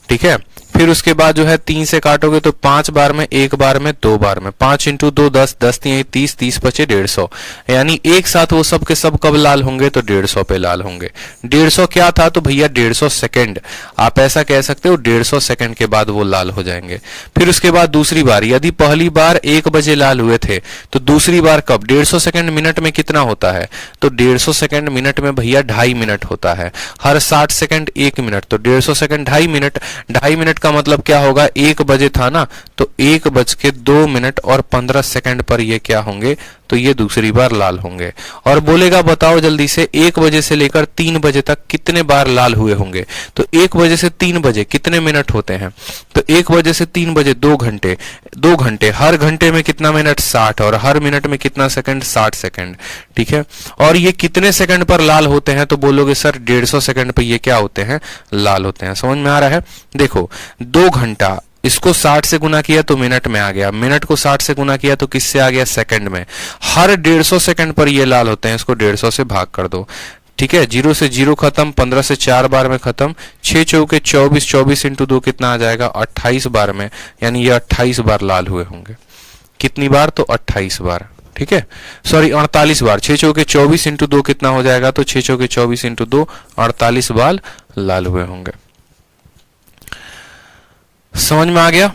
ठीक है, फिर उसके बाद जो है 3 से काटोगे तो 5 बार में, 1 बार में, 2 बार में। 5 इंटू 2 10, 10 3 30, 30 बचे 150। यानी एक साथ वो सब के सब कब लाल होंगे? तो 150 पे लाल होंगे। 150 क्या था? तो भैया 150 सेकंड। आप ऐसा कह सकते हो 150 सेकंड के बाद वो लाल हो जाएंगे। फिर उसके बाद दूसरी बार, यदि पहली बार 1 बजे लाल हुए थे तो दूसरी बार कब? 150 सेकंड मिनट में कितना होता है? तो 150 सेकंड मिनट में भैया 2.5 मिनट होता है। हर 60 सेकंड 1 मिनट, तो 150 सेकंड 2.5 मिनट। 2.5 मिनट का मतलब क्या होगा? 1 बजे था ना, तो 1:02:15 पर ये क्या होंगे? तो ये दूसरी बार लाल होंगे। और बोलेगा बताओ जल्दी से 1 बजे से लेकर 3 बजे तक कितने बार लाल हुए होंगे? तो 1 बजे से 3 बजे कितने मिनट होते हैं? तो 1 बजे से 3 बजे 2 घंटे। 2 घंटे, हर घंटे में कितना मिनट? 60, और हर मिनट में कितना सेकंड? 60 सेकंड। ठीक है, और ये कितने सेकंड पर लाल होते हैं? तो बोलोगे सर 150 सेकंड पर ये क्या होते हैं? लाल होते हैं। समझ में आ रहा है? देखो 2 घंटा, इसको 60 से गुना किया तो मिनट में आ गया, मिनट को 60 से गुना किया तो किससे आ गया? सेकंड में। हर 150 सेकंड पर ये लाल होते हैं, इसको 150 से भाग कर दो। ठीक है, 0 से 0 खत्म, 15 से 4 बार में खत्म, 6 चौके 24, 24 इंटू 2 कितना आ जाएगा? 28 बार में। यानी ये 28 बार लाल हुए होंगे। कितनी बार? तो 28 बार। ठीक है, सॉरी 48 बार। 6 चौके 24 इंटू 2 कितना हो जाएगा? तो 6 चौके 24 इंटू 2 48 बार लाल हुए होंगे। समझ में आ गया?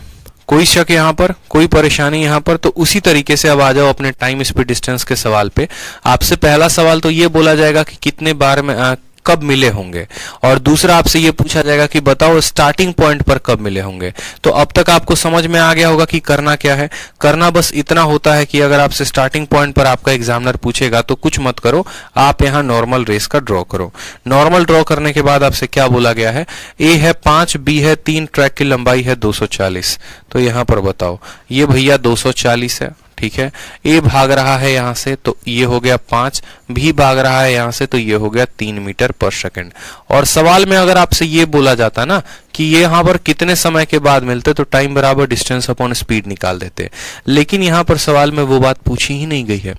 कोई शक यहां पर, कोई परेशानी यहां पर? तो उसी तरीके से अब आ जाओ अपने टाइम स्पीड डिस्टेंस के सवाल पे। आपसे पहला सवाल तो ये बोला जाएगा कि कितने बार में कब मिले होंगे, और दूसरा आपसे ये पूछा जाएगा कि बताओ स्टार्टिंग पॉइंट पर कब मिले होंगे। तो अब तक आपको समझ में आ गया होगा कि करना क्या है। करना बस इतना होता है कि अगर आपसे स्टार्टिंग पॉइंट पर आपका एग्जामिनर पूछेगा तो कुछ मत करो, आप यहाँ नॉर्मल रेस का ड्रॉ करो। नॉर्मल ड्रॉ करने के बाद आपसे क्या बोला गया है? ए है 5, बी है 3, ट्रैक की लंबाई है 240। तो यहाँ पर बताओ, ये भैया 240 है। ठीक है, ए भाग रहा है यहां से तो ये हो गया 5, भी भाग रहा है यहां से तो ये हो गया 3 मीटर पर सेकंड। और सवाल में अगर आपसे ये बोला जाता ना कि ये यहां पर कितने समय के बाद मिलते, तो टाइम बराबर डिस्टेंस अपॉन स्पीड निकाल देते। लेकिन यहां पर सवाल में वो बात पूछी ही नहीं गई है।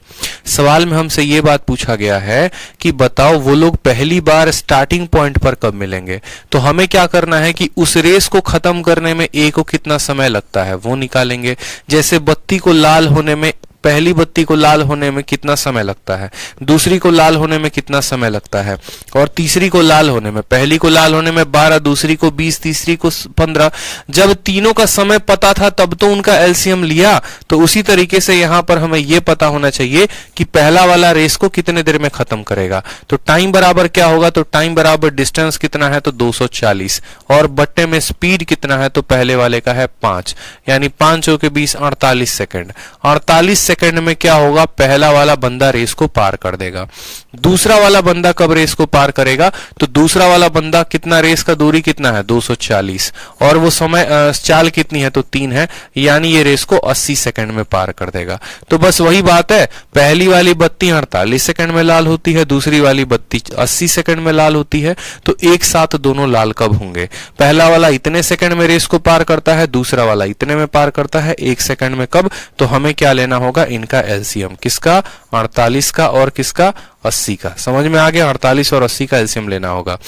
सवाल में हमसे ये बात पूछा गया है कि बताओ वो लोग पहली बार स्टार्टिंग पॉइंट पर कब मिलेंगे। तो हमें क्या करना है कि उस रेस को खत्म करने में ए को कितना समय लगता है वो निकालेंगे। जैसे बत्ती को लाल होने में, पहली बत्ती को लाल होने में कितना समय लगता है, दूसरी को लाल होने में कितना समय लगता है, और तीसरी को लाल होने में, पहली को लाल होने में 12, दूसरी को 20, तीसरी को 15। जब तीनों का समय पता था तब तो उनका एलसीएम लिया। तो उसी तरीके से यहां पर हमें यह पता होना चाहिए कि पहला वाला रेस को कितने देर में खत्म करेगा। तो टाइम बराबर क्या होगा? तो टाइम बराबर डिस्टेंस कितना है? तो 240, और बट्टे में स्पीड कितना है? तो पहले वाले का है 5, यानी 5 चौके 20, 48 सेकंड। 48 सेकंड में क्या होगा? पहला वाला बंदा रेस को पार कर देगा। दूसरा वाला बंदा कब रेस को पार करेगा? तो दूसरा वाला बंदा कितना, रेस का दूरी कितना है? 240, और वो समय चाल कितनी है? तो 3 है, यानी ये रेस को 80 सेकंड में पार कर देगा। तो बस वही बात है, पहली वाली बत्ती 48 सेकंड में लाल होती है, दूसरी वाली बत्ती 80 सेकंड में लाल होती है। तो एक साथ दोनों लाल कब होंगे? पहला वाला इतने सेकंड में रेस को पार करता है, दूसरा वाला इतने में पार करता है, 1 सेकंड में कब? तो हमें क्या लेना होगा? इनका एलसीएम। किसका? 48 का और किसका? 80 का। समझ में आ गया? 48 और 80 का एलसीएम लेना होगा।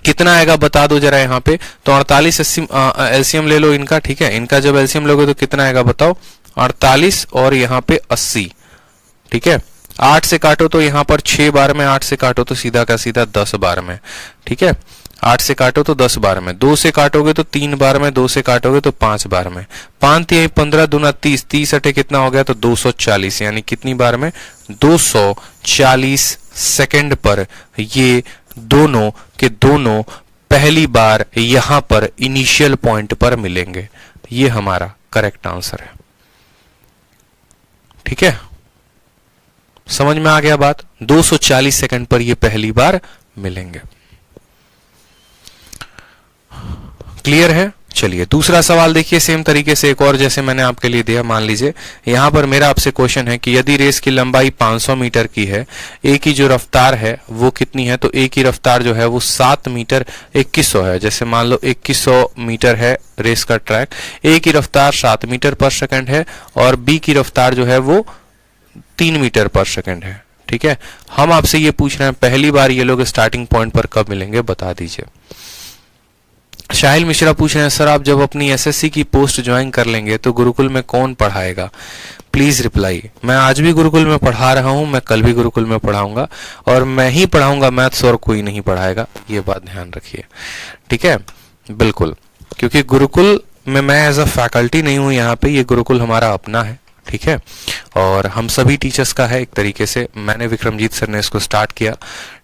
कितना आएगा बता दो जरा यहाँ पे। तो 48 एलसीएम ले लो इनका। ठीक है, इनका जब एलसीएम लोगे तो कितना आएगा बताओ? 48 और यहाँ पे 80। ठीक है, 8 से काटो तो यहाँ पर 6 बार में, 8 से काटो तो सीधा का सीधा 10 बार में। ठीक है, 8 से काटो तो 10 बार में, 2 से काटोगे तो 3 बार में, 2 से काटोगे तो 5 बार में। 5 3 15 दूना 30, 30 अटे कितना हो गया? तो 240, यानी कितनी बार में? 240 सेकंड पर ये दोनों के दोनों पहली बार यहां पर इनिशियल पॉइंट पर मिलेंगे। ये हमारा करेक्ट आंसर है। ठीक है, समझ में आ गया बात। 240 सेकंड पर ये पहली बार मिलेंगे। क्लियर है? चलिए दूसरा सवाल देखिए सेम तरीके से एक और जैसे मैंने आपके लिए दिया। मान लीजिए यहां पर मेरा आपसे क्वेश्चन है कि यदि रेस की लंबाई 500 मीटर की है, ए की जो रफ्तार है वो कितनी है, तो ए की रफ्तार जो है वो 7 मीटर 2100 है। जैसे मान लो 2100 मीटर है रेस का ट्रैक, ए की रफ्तार 7 मीटर पर सेकंड है और बी की रफ्तार जो है वो 3 मीटर पर सेकंड है। ठीक है, हम आपसे ये पूछ रहे हैं पहली बार ये लोग स्टार्टिंग पॉइंट पर कब मिलेंगे, बता दीजिए। शाहिल मिश्रा पूछ रहे हैं सर आप जब अपनी एसएससी की पोस्ट ज्वाइन कर लेंगे तो गुरुकुल में कौन पढ़ाएगा, प्लीज रिप्लाई। मैं आज भी गुरुकुल में पढ़ा रहा हूं, मैं कल भी गुरुकुल में पढ़ाऊंगा और मैं ही पढ़ाऊंगा मैथ्स और कोई नहीं पढ़ाएगा, ये बात ध्यान रखिए। ठीक है, बिल्कुल, क्योंकि गुरुकुल में मैं एज अ फैकल्टी नहीं हूं यहाँ पे, ये गुरुकुल हमारा अपना है। ठीक है, और हम सभी टीचर्स का है एक तरीके से। मैंने विक्रमजीत सर ने इसको स्टार्ट किया।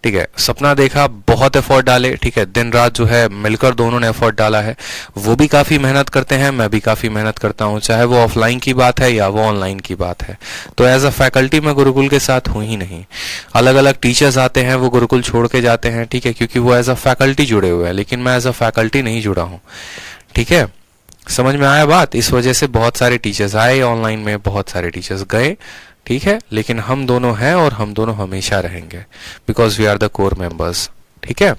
ठीक है, सपना देखा, बहुत एफर्ट डाले। ठीक है, दिन रात जो है मिलकर दोनों ने एफर्ट डाला है। वो भी काफी मेहनत करते हैं, मैं भी काफी मेहनत करता हूं, चाहे वो ऑफलाइन की बात है या वो ऑनलाइन की बात है। तो एज अ फैकल्टी मैं गुरुकुल के साथ हूं ही नहीं। अलग अलग टीचर्स आते हैं, वो गुरुकुल छोड़ के जाते हैं। ठीक है, क्योंकि वो एज अ फैकल्टी जुड़े हुए हैं, लेकिन मैं एज अ फैकल्टी नहीं जुड़ा हूं। ठीक है, समझ में आया बात। इस वजह से बहुत सारे टीचर्स आए ऑनलाइन में, बहुत सारे टीचर्स गए। ठीक है, लेकिन हम दोनों हैं और हम दोनों हमेशा रहेंगे, because we are the core members. ठीक है,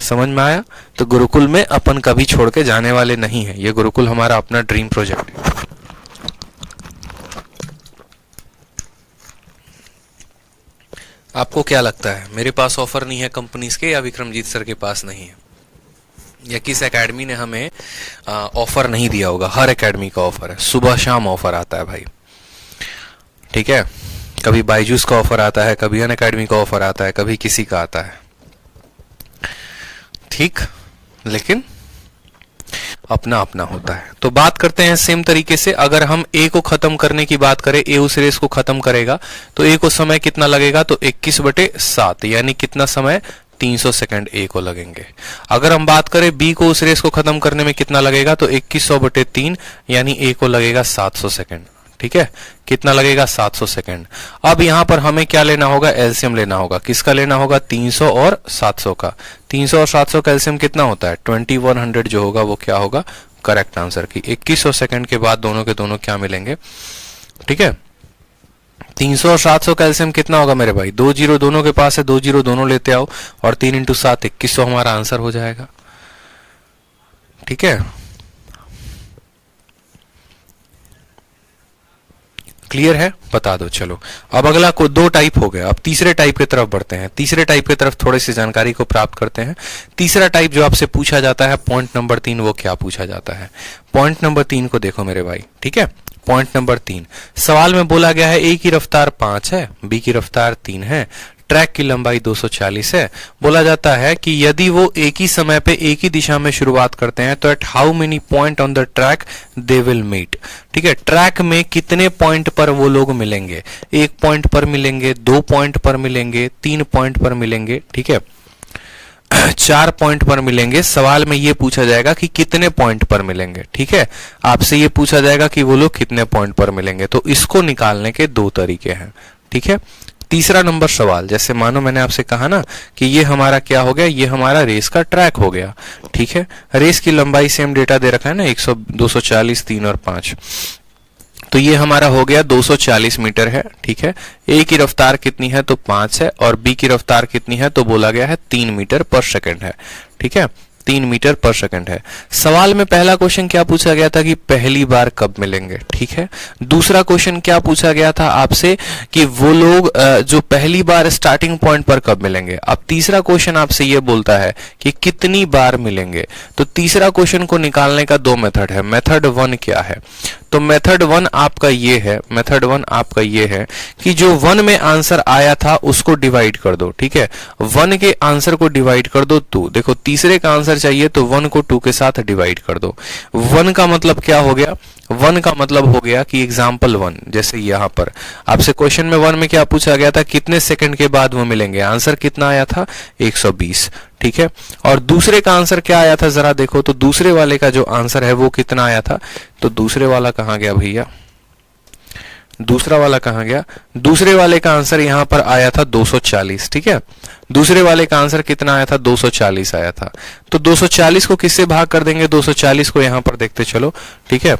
समझ में आया। तो गुरुकुल में अपन कभी छोड़ के जाने वाले नहीं है, ये गुरुकुल हमारा अपना ड्रीम प्रोजेक्ट है। आपको क्या लगता है, मेरे पास ऑफर नहीं है कंपनीज के या विक्रमजीत सर के पास नहीं है, या किस एकेडमी ने हमें ऑफर नहीं दिया होगा? हर एकेडमी का ऑफर है, सुबह शाम ऑफर आता है भाई। ठीक है, कभी बायजूस का ऑफर आता है, कभी अन एकेडमी का ऑफर आता है, कभी किसी का आता है। ठीक, लेकिन अपना अपना होता है। तो बात करते हैं सेम तरीके से, अगर हम ए को खत्म करने की बात करें, ए उस रेस को खत्म करेगा तो ए को समय कितना लगेगा, तो 21/7 यानी कितना समय, 300 सेकंड ए को लगेंगे। अगर हम बात करें बी को उस रेस को खत्म करने में कितना लगेगा, तो 2100/3 यानी ए को लगेगा 700 सेकंड। ठीक है, कितना लगेगा, 700 सेकंड। अब यहां पर हमें क्या लेना होगा, एलसीएम लेना होगा। किसका लेना होगा, 300 और 700 का। 300 और 700 का एलसीएम कितना होता है, 2100 जो होगा वो क्या होगा, करेक्ट आंसर की 2100 सेकंड के बाद दोनों के दोनों क्या मिलेंगे। ठीक है, 300 और 700 का एलसीएम कितना होगा मेरे भाई, 2 जीरो दोनों के पास है, 2 जीरो दोनों लेते आओ और 3 × 7 2100 हमारा आंसर हो जाएगा। ठीक है, क्लियर है, बता दो। चलो अब अगला को 2 टाइप हो गया, अब तीसरे टाइप की तरफ बढ़ते हैं। तीसरे टाइप की तरफ थोड़ी सी जानकारी को प्राप्त करते हैं। तीसरा टाइप जो आपसे पूछा जाता है, पॉइंट नंबर 3, वो क्या पूछा जाता है। पॉइंट नंबर 3 को देखो मेरे भाई। ठीक है, पॉइंट नंबर 3 सवाल में बोला गया है ए की रफ्तार 5 है, बी की रफ्तार 3 है, ट्रैक की लंबाई 240 है। बोला जाता है कि यदि वो एक ही समय पे एक ही दिशा में शुरुआत करते हैं तो at how many point on the track they will meet. ठीक है, ट्रैक में कितने पॉइंट पर वो लोग मिलेंगे, 1 पॉइंट पर मिलेंगे, 2 पॉइंट पर मिलेंगे, 3 पॉइंट पर मिलेंगे, ठीक है, 4 पॉइंट पर मिलेंगे। सवाल में ये पूछा जाएगा कि कितने पॉइंट पर मिलेंगे। ठीक है, आपसे ये पूछा जाएगा कि वो लोग कितने पॉइंट पर मिलेंगे। तो इसको निकालने के 2 तरीके हैं। ठीक है, तीसरा नंबर सवाल, जैसे मानो मैंने आपसे कहा ना कि ये हमारा क्या हो गया, ये हमारा रेस का ट्रैक हो गया। ठीक है, रेस की लंबाई सेम डेटा दे रखा है ना, 100, 240, 3 और 5, तो ये हमारा हो गया 240 मीटर है। ठीक है, ए की रफ्तार कितनी है, तो 5 है, और बी की रफ्तार कितनी है, तो बोला गया है 3 मीटर पर सेकंड है। ठीक है, 3 मीटर पर सेकंड है। सवाल में पहला क्वेश्चन क्या पूछा गया था कि पहली बार कब मिलेंगे। ठीक है, दूसरा क्वेश्चन क्या पूछा गया था आपसे कि वो लोग जो पहली बार स्टार्टिंग पॉइंट पर कब मिलेंगे। अब तीसरा क्वेश्चन आपसे ये बोलता है कि कितनी बार मिलेंगे। तो तीसरा क्वेश्चन को निकालने का 2 मेथड है। मेथड 1 क्या है, तो मेथड 1 आपका ये है, मेथड 1 आपका ये है कि जो 1 में आंसर आया था उसको डिवाइड कर दो। ठीक है, 1 के आंसर को डिवाइड कर दो 2। देखो तीसरे का आंसर चाहिए तो 1 को 2 के साथ डिवाइड कर दो। 1 का मतलब क्या हो गया, वन का मतलब हो गया कि एग्जाम्पल वन, जैसे यहाँ पर आपसे क्वेश्चन में वन में क्या पूछा गया था, कितने सेकंड के बाद वो मिलेंगे, आंसर कितना आया था 120, ठीक है। और दूसरे का आंसर क्या आया था जरा देखो, तो दूसरे वाले का जो आंसर है वो कितना आया था, तो दूसरे वाला कहाँ गया भैया, दूसरा वाला कहाँ गया, दूसरे वाले का आंसर यहां पर आया था 240, ठीक है। दूसरे वाले का आंसर कितना आया था, 240 आया था। तो 240 को किससे भाग कर देंगे, 240 को यहां पर देखते चलो, ठीक है।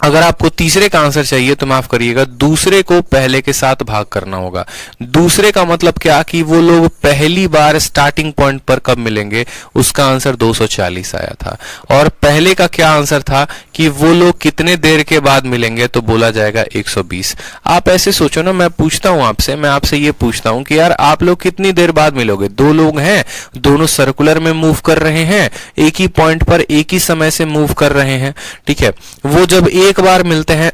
अगर आपको तीसरे का आंसर चाहिए तो माफ करिएगा, दूसरे को पहले के साथ भाग करना होगा। दूसरे का मतलब क्या कि वो लोग पहली बार स्टार्टिंग पॉइंट पर कब मिलेंगे, उसका आंसर 240 आया था। और पहले का क्या आंसर था कि वो लोग कितने देर के बाद मिलेंगे, तो बोला जाएगा 120। आप ऐसे सोचो ना, मैं पूछता हूं आपसे, मैं आपसे ये पूछता हूं कि यार आप लोग कितनी देर बाद मिलोगे, दो लोग हैं, दोनों सर्कुलर में मूव कर रहे हैं, एक ही पॉइंट पर एक ही समय से मूव कर रहे हैं, ठीक है। वो जब एक बार मिलते हैं,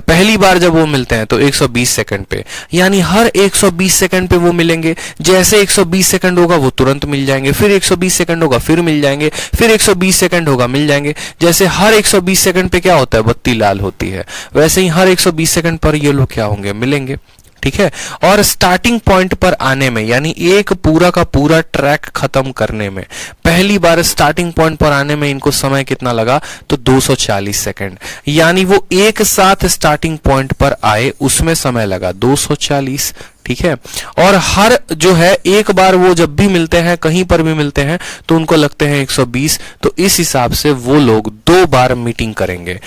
पहली बार जब वो मिलते हैं तो 120 सेकंड पे, यानी हर 120 सेकंड पे वो मिलेंगे। जैसे 120 सेकंड होगा वो तुरंत मिल जाएंगे, फिर 120 सेकंड होगा फिर मिल जाएंगे, फिर 120 सेकंड होगा मिल जाएंगे। जैसे हर 120 सेकंड पे क्या होता है, बत्ती लाल होती है, वैसे ही हर 120 सेकंड पर ये लोग क्या होंगे, मिलेंगे, ठीक है। और स्टार्टिंग पॉइंट पर आने में, यानी एक पूरा का पूरा ट्रैक खत्म करने में, पहली बार स्टार्टिंग पॉइंट पर आने में इनको समय कितना लगा, तो 240 सेकंड। यानी वो एक साथ स्टार्टिंग पॉइंट पर आए, उसमें समय लगा 240, ठीक है। और हर जो है एक बार वो जब भी मिलते हैं, कहीं पर भी मिलते हैं, तो उनको लगते हैं 120। तो इस हिसाब से वो लोग दो बार मीटिंग करेंगे।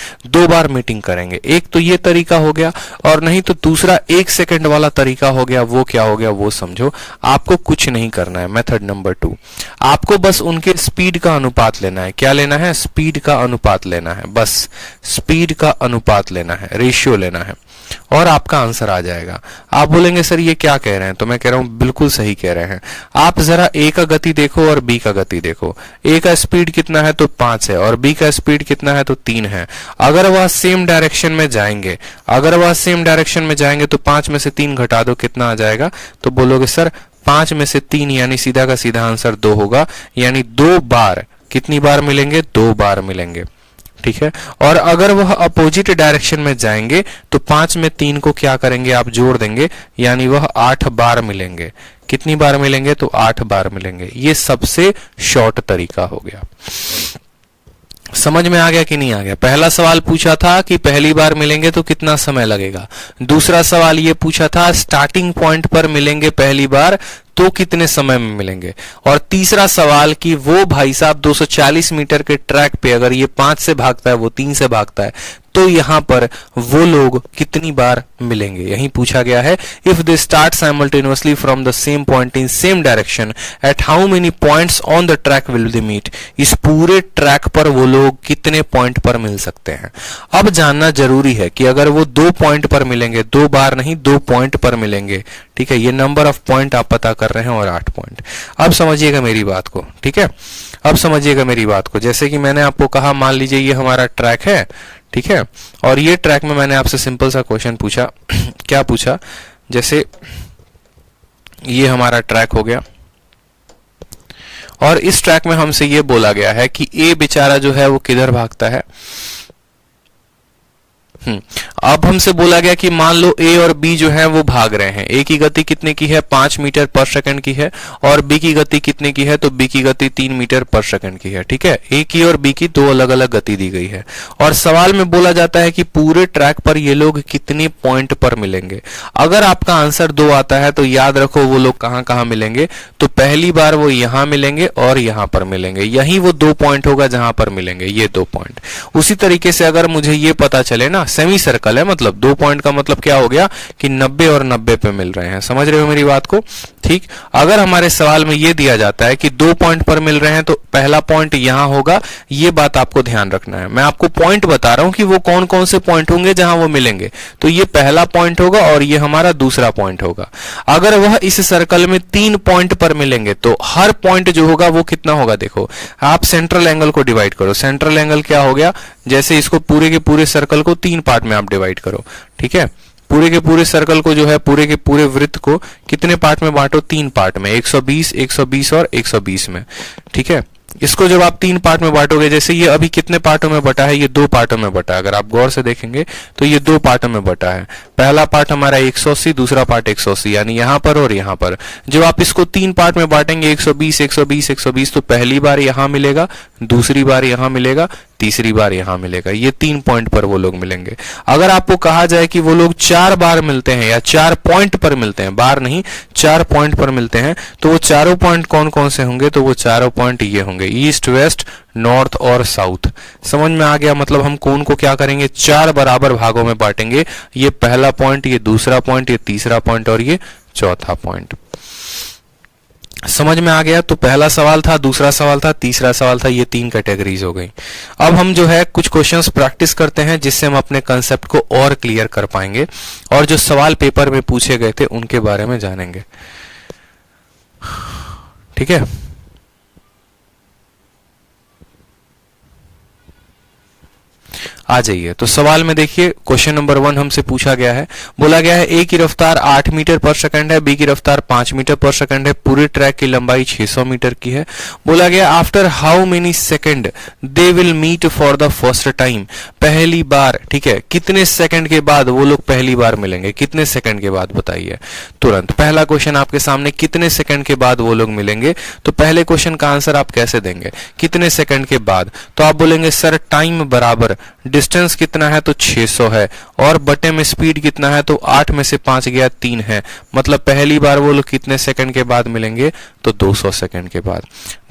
एक तो ये तरीका हो गया, और नहीं तो दूसरा 1 सेकंड वाला तरीका हो गया। वो क्या हो गया वो समझो, आपको कुछ नहीं करना है। मेथड नंबर 2, आपको बस उनके स्पीड का अनुपात लेना है। क्या लेना है, स्पीड का अनुपात लेना है, बस स्पीड का अनुपात लेना है, रेशियो लेना है, और आपका आंसर आ जाएगा। आप बोलेंगे सर ये क्या कह रहे हैं, तो मैं कह रहा हूं बिल्कुल सही कह रहे हैं। आप जरा ए का गति देखो और बी का गति देखो। ए का स्पीड कितना है, तो 5 है, और बी का स्पीड कितना है, तो 3 है। अगर वह सेम डायरेक्शन में जाएंगे, तो 5 में से 3 घटा दो, कितना आ जाएगा, तो बोलोगे सर 5 में से 3 यानी सीधा का सीधा आंसर 2 होगा। यानी 2 बार, कितनी बार मिलेंगे, 2 बार मिलेंगे, ठीक है। और अगर वह अपोजिट डायरेक्शन में जाएंगे तो 5 में 3 को क्या करेंगे, आप जोड़ देंगे, यानी वह 8 बार मिलेंगे। कितनी बार मिलेंगे, तो 8 बार मिलेंगे। ये सबसे शॉर्ट तरीका हो गया। समझ में आ गया कि नहीं आ गया। पहला सवाल पूछा था कि पहली बार मिलेंगे तो कितना समय लगेगा। दूसरा सवाल ये पूछा था स्टार्टिंग पॉइंट पर मिलेंगे पहली बार तो कितने समय में मिलेंगे। और तीसरा सवाल कि वो भाई साहब 240 मीटर के ट्रैक पे अगर ये 5 से भागता है, वो 3 से भागता है, तो यहां पर वो लोग कितनी बार मिलेंगे, यही पूछा गया है। If they start simultaneously from the same point in same direction, at how many points on the track will they meet. इस पूरे ट्रैक पर वो लोग कितने पॉइंट पर मिल सकते हैं। अब जानना जरूरी है कि अगर वो 2 पॉइंट पर मिलेंगे, 2 बार नहीं 2 पॉइंट पर मिलेंगे, ठीक है। ये नंबर ऑफ पॉइंट आप पता कर रहे हैं और 8 पॉइंट। अब समझिएगा मेरी बात को, ठीक है। अब समझिएगा मेरी बात को। जैसे कि मैंने आपको कहा, मान लीजिए ये हमारा ट्रैक है, ठीक है, और ये ट्रैक में मैंने आपसे सिंपल सा क्वेश्चन पूछा। क्या पूछा, जैसे ये हमारा ट्रैक हो गया और इस ट्रैक में हमसे ये बोला गया है कि ए बेचारा जो है वो किधर भागता है। अब हमसे बोला गया कि मान लो ए और बी जो है वो भाग रहे हैं। ए की गति कितने की है, 5 मीटर पर सेकंड की है, और बी की गति कितने की है, तो बी की गति 3 मीटर पर सेकंड की है, ठीक है। ए की और बी की 2 अलग अलग गति दी गई है, और सवाल में बोला जाता है कि पूरे ट्रैक पर ये लोग कितने पॉइंट पर मिलेंगे। अगर आपका आंसर 2 आता है तो याद रखो वो लोग कहां कहां मिलेंगे, तो पहली बार वो यहां मिलेंगे और यहां पर मिलेंगे। यही वो 2 पॉइंट होगा जहां पर मिलेंगे, ये 2 पॉइंट। उसी तरीके से अगर मुझे ये पता चले ना, सेमी सर्कल है, मतलब 2 पॉइंट का मतलब क्या हो गया कि 90 और 90 पे मिल रहे हैं। समझ रहे हो मेरी बात को, ठीक। अगर हमारे सवाल में ये दिया जाता है कि 2 पॉइंट पर मिल रहे हैं तो पहला पॉइंट यहां होगा, ये बात आपको ध्यान रखना है। मैं आपको पॉइंट बता रहा हूं कि वो कौन कौन से पॉइंट होंगे जहां वो मिलेंगे। तो ये पहला पॉइंट होगा और ये हमारा दूसरा पॉइंट होगा। अगर वह इस सर्कल में 3 पॉइंट पर मिलेंगे तो हर पॉइंट जो होगा वो कितना होगा, देखो आप सेंट्रल एंगल को डिवाइड करो। सेंट्रल एंगल क्या हो गया, जैसे इसको पूरे के पूरे सर्कल को 3 पार्ट में आप डिवाइड करो, ठीक है। पूरे के पूरे सर्कल को जो है, पूरे के पूरे वृत्त को कितने पार्ट में बांटो, 3 पार्ट में, 120, 120 और 120 में, ठीक है। इसको जब आप 3 पार्ट में बांटोगे, जैसे ये अभी कितने पार्टों में बटा है, ये 2 पार्टों में बटा है। अगर आप गौर से देखेंगे तो ये 2 पार्टों में बटा है। पहला पार्ट हमारा 180, दूसरा पार्ट 180, यानी यहां पर और यहां पर। जब आप इसको 3 पार्ट में बांटेंगे 120 120 120, तो पहली बार यहां मिलेगा, दूसरी बार यहां मिलेगा, तीसरी बार यहां मिलेगा। ये 3 पॉइंट पर वो लोग मिलेंगे। अगर आपको कहा जाए कि वो लोग 4 बार मिलते हैं या 4 पॉइंट पर मिलते हैं, बार नहीं 4 पॉइंट पर मिलते हैं, तो वो चारों पॉइंट कौन कौन से होंगे? तो वो चारों पॉइंट ये होंगे, ईस्ट, वेस्ट, नॉर्थ और साउथ। समझ में आ गया? मतलब हम कोण को क्या करेंगे? 4 बराबर भागों में बांटेंगे। ये पहला पॉइंट, ये दूसरा पॉइंट, ये तीसरा पॉइंट और ये चौथा पॉइंट। समझ में आ गया? तो पहला सवाल था, दूसरा सवाल था, तीसरा सवाल था, ये 3 कैटेगरीज हो गई। अब हम जो है कुछ क्वेश्चंस प्रैक्टिस करते हैं, जिससे हम अपने कंसेप्ट को और क्लियर कर पाएंगे और जो सवाल पेपर में पूछे गए थे उनके बारे में जानेंगे। ठीक है? आ जाइए। तो सवाल में देखिए, क्वेश्चन नंबर 1 हमसे पूछा गया है, बोला गया है ए की रफ्तार 8 मीटर पर सेकंड है, बी की रफ्तार 5 मीटर पर सेकंड है, पूरे ट्रैक की लंबाई 600 मीटर की है। बोला गया after how many second they will meet for the first time, पहली बार, ठीक है, कितने सेकंड के बाद वो लोग पहली बार मिलेंगे? कितने सेकंड के बाद बताइए तुरंत। पहला क्वेश्चन आपके सामने, कितने सेकंड के बाद वो लोग मिलेंगे? तो पहले क्वेश्चन का आंसर आप कैसे देंगे? कितने सेकंड के बाद? तो आप बोलेंगे सर टाइम बराबर डिस्टेंस कितना है? तो 600 है, और बटे में स्पीड कितना है? तो 8 में से 5 गया 3 है, मतलब पहली बार वो लोग कितने सेकंड के बाद मिलेंगे? तो 200 सेकंड के बाद।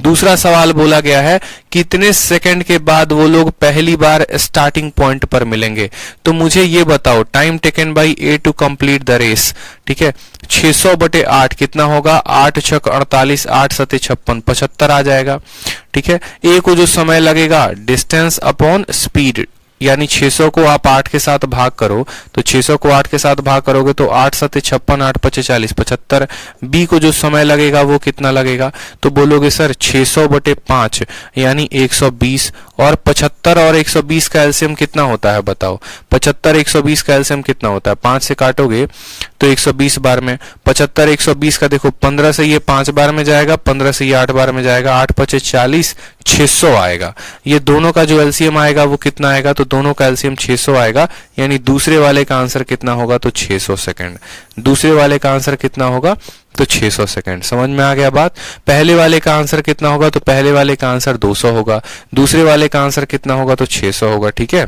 दूसरा सवाल बोला गया है कितने सेकंड के बाद वो लोग पहली बार स्टार्टिंग पॉइंट पर मिलेंगे? तो मुझे ये बताओ, time taken by A to complete the race, ठीक है, 600 बटे 8 कितना होगा? 8 छक 48, 8 सते 56, 75 आ जाएगा। ठीक है, ए को जो समय लगेगा डिस्टेंस अपॉन स्पीड, यानी 600 को आप 8 के साथ भाग करो, तो 600 को 8 के साथ भाग करोगे तो 8 सते 56, 8 पचे 40, 75। बी को जो समय लगेगा वो कितना लगेगा? तो बोलोगे सर 600 बटे 5 यानी 120, और 75 और 120 का एलसीएम कितना होता है बताओ? 75 120 का एलसीएम कितना होता है? 5 से काटोगे तो 120 बार में, 75 120 का देखो 15 से ये 5 बार में जाएगा, 15 से ये 8 बार में जाएगा, 8 पचे 40, 600 आएगा। ये दोनों का जो एलसीएम आएगा वो कितना आएगा? तो दोनों का एलसीएम 600 आएगा, यानी दूसरे वाले का आंसर कितना होगा? तो 600 सेकंड। दूसरे वाले का आंसर कितना होगा? तो 600 सेकंड। समझ में आ गया बात? पहले वाले का आंसर कितना होगा? तो पहले वाले का आंसर 200 होगा, दूसरे वाले का आंसर कितना होगा? तो 600 होगा। ठीक है,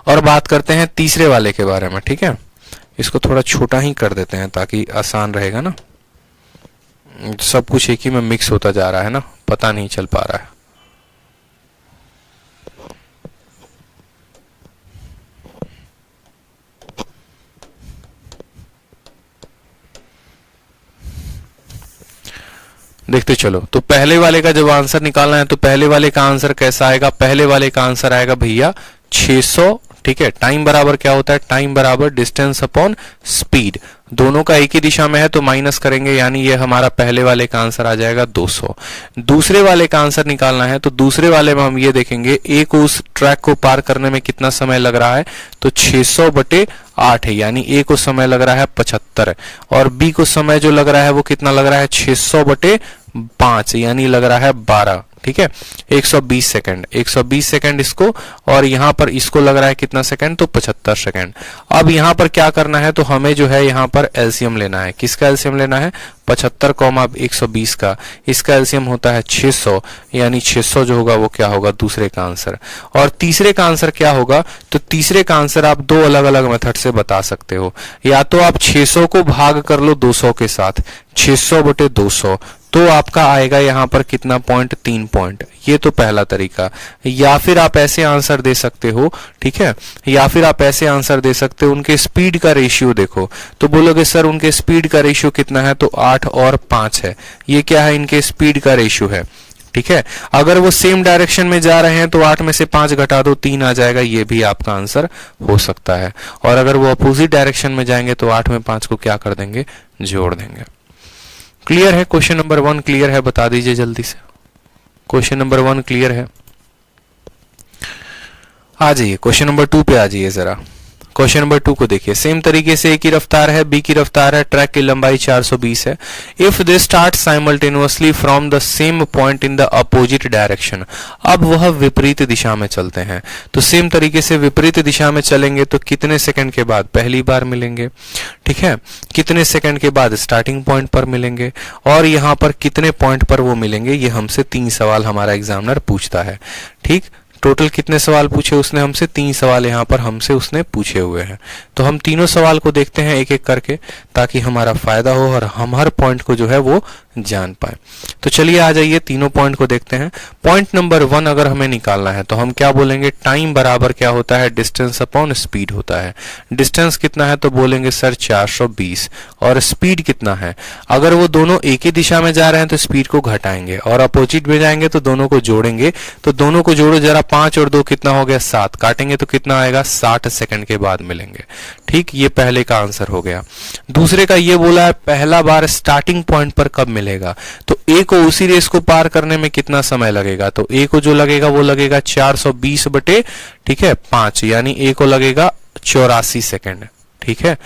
और बात करते हैं तीसरे वाले के बारे में। ठीक है, इसको थोड़ा छोटा ही कर देते हैं ताकि आसान रहेगा ना, सब कुछ एक ही में मिक्स होता जा रहा है ना, पता नहीं चल पा रहा है। देखते चलो। तो पहले वाले का जब आंसर निकालना है तो पहले वाले का आंसर कैसा आएगा? पहले वाले का आंसर आएगा भैया 600। ठीक है, टाइम बराबर क्या होता है? टाइम बराबर डिस्टेंस अपॉन स्पीड। दोनों का एक ही दिशा में है तो माइनस करेंगे, यानी ये हमारा पहले वाले का आंसर आ जाएगा 200। दूसरे वाले का आंसर निकालना है तो दूसरे वाले में हम ये देखेंगे ए को उस ट्रैक को पार करने में कितना समय लग रहा है? तो 600 बटे 8 है, यानी ए को समय लग रहा है 75, और बी को समय जो लग रहा है वो कितना लग रहा है? 600 बटे 5 यानी लग रहा है 12। ठीक है, 120 सेकंड, 120 सेकंड इसको, और यहां पर इसको लग रहा है कितना सेकंड? तो 75 सेकंड। अब यहां पर क्या करना है? तो हमें जो है यहां पर एलसीएम लेना है। किसका एलसीएम लेना है? 75, 120 का। इसका एलसीएम होता है 600, यानी 600 जो होगा वो क्या होगा? दूसरे का आंसर। और तीसरे का आंसर क्या होगा? तो तीसरे का आंसर आप दो अलग अलग मेथड से बता सकते हो। या तो आप 600 को भाग कर लो 200 के साथ, 600 बटे 200, तो आपका आएगा यहां पर कितना पॉइंट? 3 पॉइंट। ये तो पहला तरीका। या फिर आप ऐसे आंसर दे सकते हो, ठीक है, या फिर आप ऐसे आंसर दे सकते हो, उनके स्पीड का रेशियो देखो, तो बोलोगे सर उनके स्पीड का रेशियो कितना है? तो 8 और 5 है। ये क्या है? इनके स्पीड का रेशियो है। ठीक है, अगर वो सेम डायरेक्शन में जा रहे हैं तो 8 में से 5 घटा दो, 3 आ जाएगा। ये भी आपका आंसर हो सकता है। और अगर वो अपोजिट डायरेक्शन में जाएंगे तो 8 में 5 को क्या कर देंगे? जोड़ देंगे। क्लियर है? क्वेश्चन नंबर 1 क्लियर है? बता दीजिए जल्दी से। क्वेश्चन नंबर 1 क्लियर है? आ जाइए क्वेश्चन नंबर 2 पे आ जाइए जरा। क्वेश्चन नंबर 2 को देखिए, सेम तरीके से ए की रफ्तार है, बी की रफ्तार है, ट्रैक की लंबाई 420 है। If they start simultaneously from the same point in the opposite direction, अब वह विपरीत दिशा में चलते हैं। तो सेम तरीके से विपरीत दिशा में चलेंगे तो कितने सेकंड के बाद पहली बार मिलेंगे, ठीक है, कितने सेकंड के बाद स्टार्टिंग पॉइंट पर मिलेंगे, और यहां पर कितने पॉइंट पर वो मिलेंगे, ये हमसे 3 सवाल हमारा एग्जामिनर पूछता है। ठीक, टोटल कितने सवाल पूछे उसने हमसे, 3 सवाल यहाँ पर हमसे उसने पूछे हुए हैं। तो हम तीनों सवाल को देखते हैं एक एक करके, ताकि हमारा फायदा हो और हम हर पॉइंट को जो है वो जान पाए। तो चलिए आ जाइए, तीनों पॉइंट को देखते हैं। पॉइंट नंबर 1 अगर हमें निकालना है तो हम क्या बोलेंगे, टाइम बराबर क्या होता है, डिस्टेंस अपॉन स्पीड होता है। डिस्टेंस कितना है तो बोलेंगे सर 420, और स्पीड कितना है, अगर वो दोनों एक ही दिशा में जा रहे हैं तो स्पीड को घटाएंगे, और अपोजिट में जाएंगे तो दोनों को जोड़ेंगे। तो दोनों को जोड़ो जरा, 5 और 2 कितना हो गया, 7, काटेंगे तो कितना आएगा, 60 सेकंड के बाद मिलेंगे। ठीक, ये पहले का आंसर हो गया। दूसरे का ये बोला है पहला बार स्टार्टिंग पॉइंट पर कब मिलेगा, तो ए को उसी रेस को पार करने में कितना समय लगेगा, तो ए को जो लगेगा वो लगेगा 420 बटे, ठीक है, 5, यानी ए को लगेगा 84 सेकंड। ठीक है,